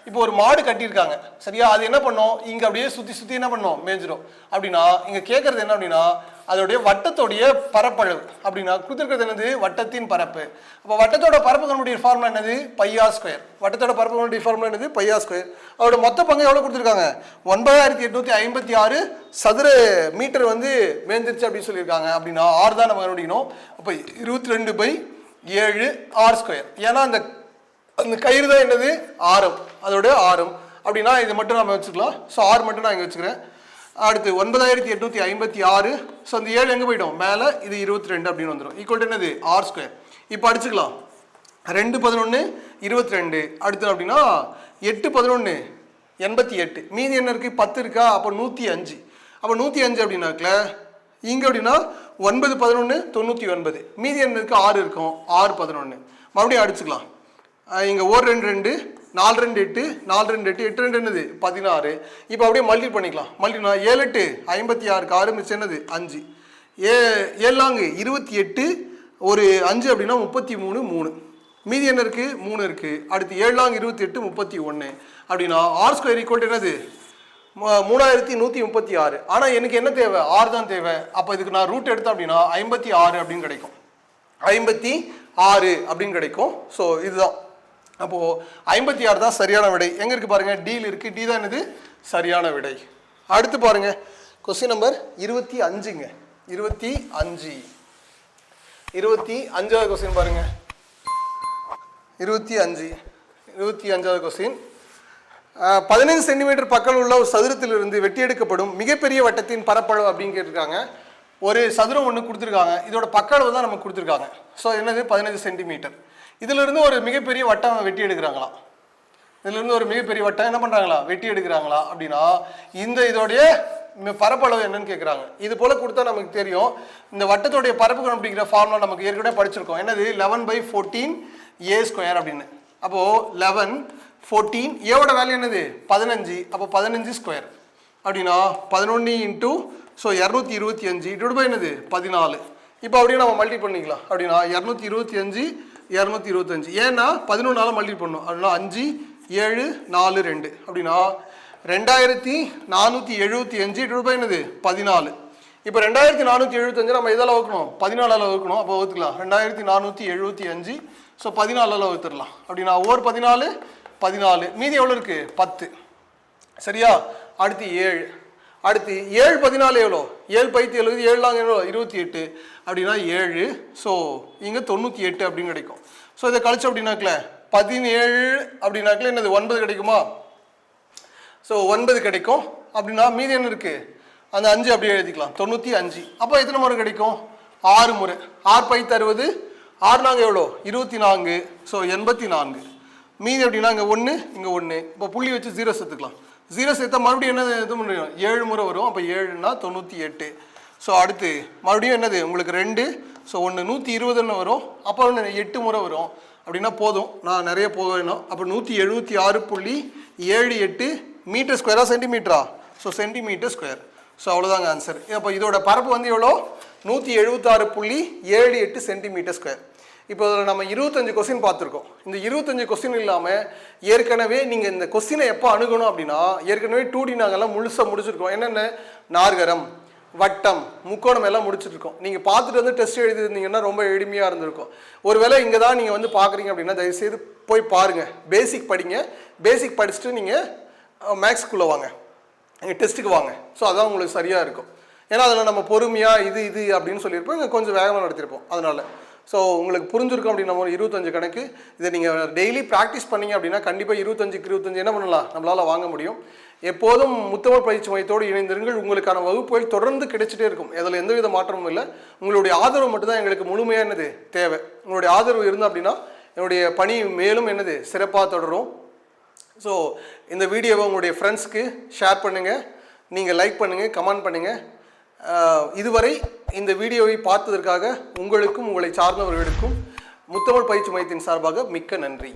இப்போ ஒரு மாடு கட்டியிருக்காங்க சரியா, அது என்ன பண்ணோம் இங்கே அப்படியே சுற்றி சுற்றி என்ன பண்ணோம் மேய்ஞ்சிடும். அப்படின்னா இங்கே கேட்குறது என்ன அப்படின்னா அதோடைய வட்டத்தோடைய பரப்பளவு அப்படின்னா கொடுத்துருக்கிறது என்னது வட்டத்தின் பரப்பு. அப்போ வட்டத்தோட பரப்பு கண்டுபிடிக்கிற ஃபார்முலா என்னது πr². வட்டத்தோட பரப்பு கண்டுபிடிக்கிற ஃபார்முலா என்னது πr². அதோட மொத்த பங்கு எவ்வளோ கொடுத்துருக்காங்க 9856 சதுர மீட்டர் வந்து மேய்ஞ்சிருச்சு அப்படின்னு சொல்லியிருக்காங்க. அப்படின்னா ஆறு தான் நம்ம கண்டுபிடிக்கணும். அப்போ 22/7 r². ஏன்னா அந்த கயிறு தான் என்னது ஆரம், அதோட ஆரம். அப்படின்னா இது மட்டும் நம்ம வச்சுக்கலாம். ஸோ ஆர் மட்டும் நான் இங்கே வச்சுக்கிறேன். அடுத்து 9856. ஸோ அந்த 7 எங்கே போயிடும் மேலே, இது 22 அப்படின்னு வந்துடும். ஈக்குவல் என்னது ஆர் ஸ்கொயர். இப்போ அடிச்சுக்கலாம். 2 11 22. அடுத்து அப்படின்னா 8 11 88. மீதி என்ன இருக்குது 10 இருக்கா, அப்போ 105. அப்போ 105 அப்படின்னாக்கல இங்கே அப்படின்னா 9 11 99. மீதி என்ன இருக்குது 6 இருக்கும், 6 11. மறுபடியும் அடிச்சுக்கலாம். இங்கே 1 2 2 4 2 8 4 2 8 8 2 என்னது 16. இப்போ அப்படியே மல்டி பண்ணிக்கலாம். மல்டினா 7 8 56 6 மிச்சம் என்னது 5. 7 லாங்கு 28 ஒரு 5 அப்படின்னா 33 3. மீதி என்ன இருக்குது 3 இருக்குது. அடுத்து 7 லாங் 28 31 அப்படின்னா ஆர் ஸ்கொயர் ஈக்குவல் என்னது 3136. ஆனால் எனக்கு என்ன தேவை 6 தான் தேவை. அப்போ இதுக்கு நான் ரூட் எடுத்தேன் அப்படின்னா 56 அப்படின்னு கிடைக்கும். 56 அப்படின்னு கிடைக்கும். ஸோ இதுதான் அப்போது 56 தான் சரியான விடை. எங்கே இருக்குது பாருங்கள், டியில் இருக்குது. டி தான் என்னது சரியான விடை. அடுத்து பாருங்கள் கொஸ்டின் நம்பர் 25ங்க. 25வது கொஸ்டின் பாருங்கள். 25வது கொஸ்டின். 15 சென்டிமீட்டர் பக்கம் உள்ள ஒரு சதுரத்திலிருந்து வெட்டி எடுக்கப்படும் மிகப்பெரிய வட்டத்தின் பரப்பளவு அப்படின்னு கேட்டிருக்காங்க. ஒரு சதுரம் ஒன்று கொடுத்துருக்காங்க. இதோட பக்களவு தான் நமக்கு கொடுத்துருக்காங்க. ஸோ என்னது 15 சென்டிமீட்டர். இதிலிருந்து ஒரு மிகப்பெரிய வட்டம் வெட்டி எடுக்கிறாங்களாம். இதிலிருந்து ஒரு மிகப்பெரிய வட்டம் என்ன பண்ணுறாங்களா வெட்டி எடுக்கிறாங்களா அப்படின்னா இந்த இதோடைய பரப்பளவு என்னன்னு கேட்குறாங்க. இது போல் கொடுத்தா நமக்கு தெரியும். இந்த வட்டத்தோடைய பரப்பு கண்டுபிடிக்கிற ஃபார்முலா நமக்கு ஏற்கனவே படிச்சிருக்கோம். என்னது 11/14 a ஸ்கொயர் அப்படின்னு. அப்போது 11 14 ஏவோட வேல்யூ என்னது 15. அப்போ 15 ஸ்கொயர் அப்படின்னா 11 இன்ட்டு ஸோ 225 டிவைட் பை என்னது 14. இப்போ அப்படியே நம்ம மல்டி பண்ணிக்கலாம். அப்படின்னா 225 225. ஏன்னா 11 மல்டி பண்ணணும். அப்படின்னா 5 7 4 2 அப்படின்னா 2475 டிவைட் பை என்னது 14. இப்போ 2475 நம்ம எதால் வகுக்கணும் 14ஆல் வகுக்கணும். அப்போ வகுத்துக்கலாம் 2475. ஸோ 14ஆல் வகுத்துடலாம். அப்படின்னா ஓர் 14 14. மீதி எவ்வளோ இருக்குது 10. சரியா. அடுத்து 7. அடுத்து 7 14 எவ்வளோ 7 பைத்து 70 7 லாங் எவ்வளோ 28 அப்படின்னா 7. ஸோ இங்கே 98 அப்படின்னு கிடைக்கும். ஸோ இதை கழிச்சு அப்படின்னாக்கல 17 அப்படின்னாக்கல என்னது 9 கிடைக்குமா. ஸோ 9 கிடைக்கும். அப்படின்னா மீதி என்ன இருக்குது அந்த 5 அப்படியே எழுதிக்கலாம் 95. அப்போ எத்தனை முறை கிடைக்கும் 6 முறை. 6 பைத்து 60 6 நாங்கள் எவ்வளோ 24. ஸோ 84. மீதி அப்படின்னா இங்கே 1 இங்கே 1. இப்போ புள்ளி வச்சு 0 சேர்த்துக்கலாம். 0 சேர்த்தா மறுபடியும் என்ன இது முடியும் 7 முறை வரும். அப்போ 7னா 98. ஸோ அடுத்து மறுபடியும் என்னது உங்களுக்கு 2. ஸோ 1 120 வரும். அப்போ 8 முறை வரும். அப்படின்னா போதும், நான் நிறைய போக வேணும். அப்போ 176.78 மீட்டர் ஸ்கொயரா சென்டிமீட்டரா. So centimetre square. ஸோ அவ்வளோதாங்க ஆன்சர். அப்போ இதோட பரப்பு வந்து எவ்வளோ 176.78 சென்டிமீட்டர் ஸ்கொயர். இப்போ இதில் நம்ம 25 கொஸ்டின் பார்த்துருக்கோம். இந்த 25 கொஸ்டின் இல்லாமல் ஏற்கனவே நீங்கள் இந்த கொஸ்டினை எப்போ அணுகணும் அப்படின்னா ஏற்கனவே 2D நாங்கள்லாம் முழுசாக முடிச்சிருக்கோம். என்னென்ன நாற்கரம் வட்டம் முக்கோணம் எல்லாம் முடிச்சிருக்கோம். நீங்கள் பார்த்துட்டு வந்து டெஸ்ட் எழுதிருந்தீங்கன்னா ரொம்ப எளிமையாக இருந்திருக்கும். ஒருவேளை இங்கே தான் நீங்கள் வந்து பார்க்குறீங்க அப்படின்னா தயவுசெய்து போய் பாருங்கள், பேசிக் படிங்க. பேசிக் படிச்சுட்டு நீங்கள் மேக்ஸ்க்குள்ளே வாங்க, நீங்கள் டெஸ்ட்டுக்கு வாங்க. ஸோ அதான் உங்களுக்கு சரியாக இருக்கும். ஏன்னா அதில் நம்ம பொறுமையாக இது அப்படின்னு சொல்லியிருப்போம், இங்கே கொஞ்சம் வேகமாக நடத்திருப்போம். அதனால் ஸோ உங்களுக்கு புரிஞ்சிருக்கும் அப்படின்னா ஒரு 25 கணக்கு. இதை நீங்கள் டெய்லி ப்ராக்டிஸ் பண்ணிங்க அப்படின்னா கண்டிப்பாக 25க்கு 25 என்ன பண்ணலாம் நம்மளால் வாங்க முடியும். எப்போதும் முத்தமிழ் பயிற்சி மையத்தோடு இணைந்திருங்கள். உங்களுக்கான வகுப்புகள் தொடர்ந்து கிடைச்சிட்டே இருக்கும். அதில் எந்தவித மாற்றமும் இல்லை. உங்களுடைய ஆதரவு மட்டும்தான் எங்களுக்கு முழுமையாக என்னது தேவை. உங்களுடைய ஆதரவு இருந்தால் அப்படின்னா என்னுடைய பணி மேலும் என்னது சிறப்பாக தொடரும். ஸோ இந்த வீடியோவை உங்களுடைய ஃப்ரெண்ட்ஸ்க்கு ஷேர் பண்ணுங்கள், நீங்கள் லைக் பண்ணுங்கள், கமெண்ட் பண்ணுங்கள். இதுவரை இந்த வீடியோவை பார்த்ததற்காக உங்களுக்கும் உங்களை சார்ந்தவர்களுக்கும் முத்தமிழ் பயிற்சி மையத்தின் சார்பாக மிக்க நன்றி.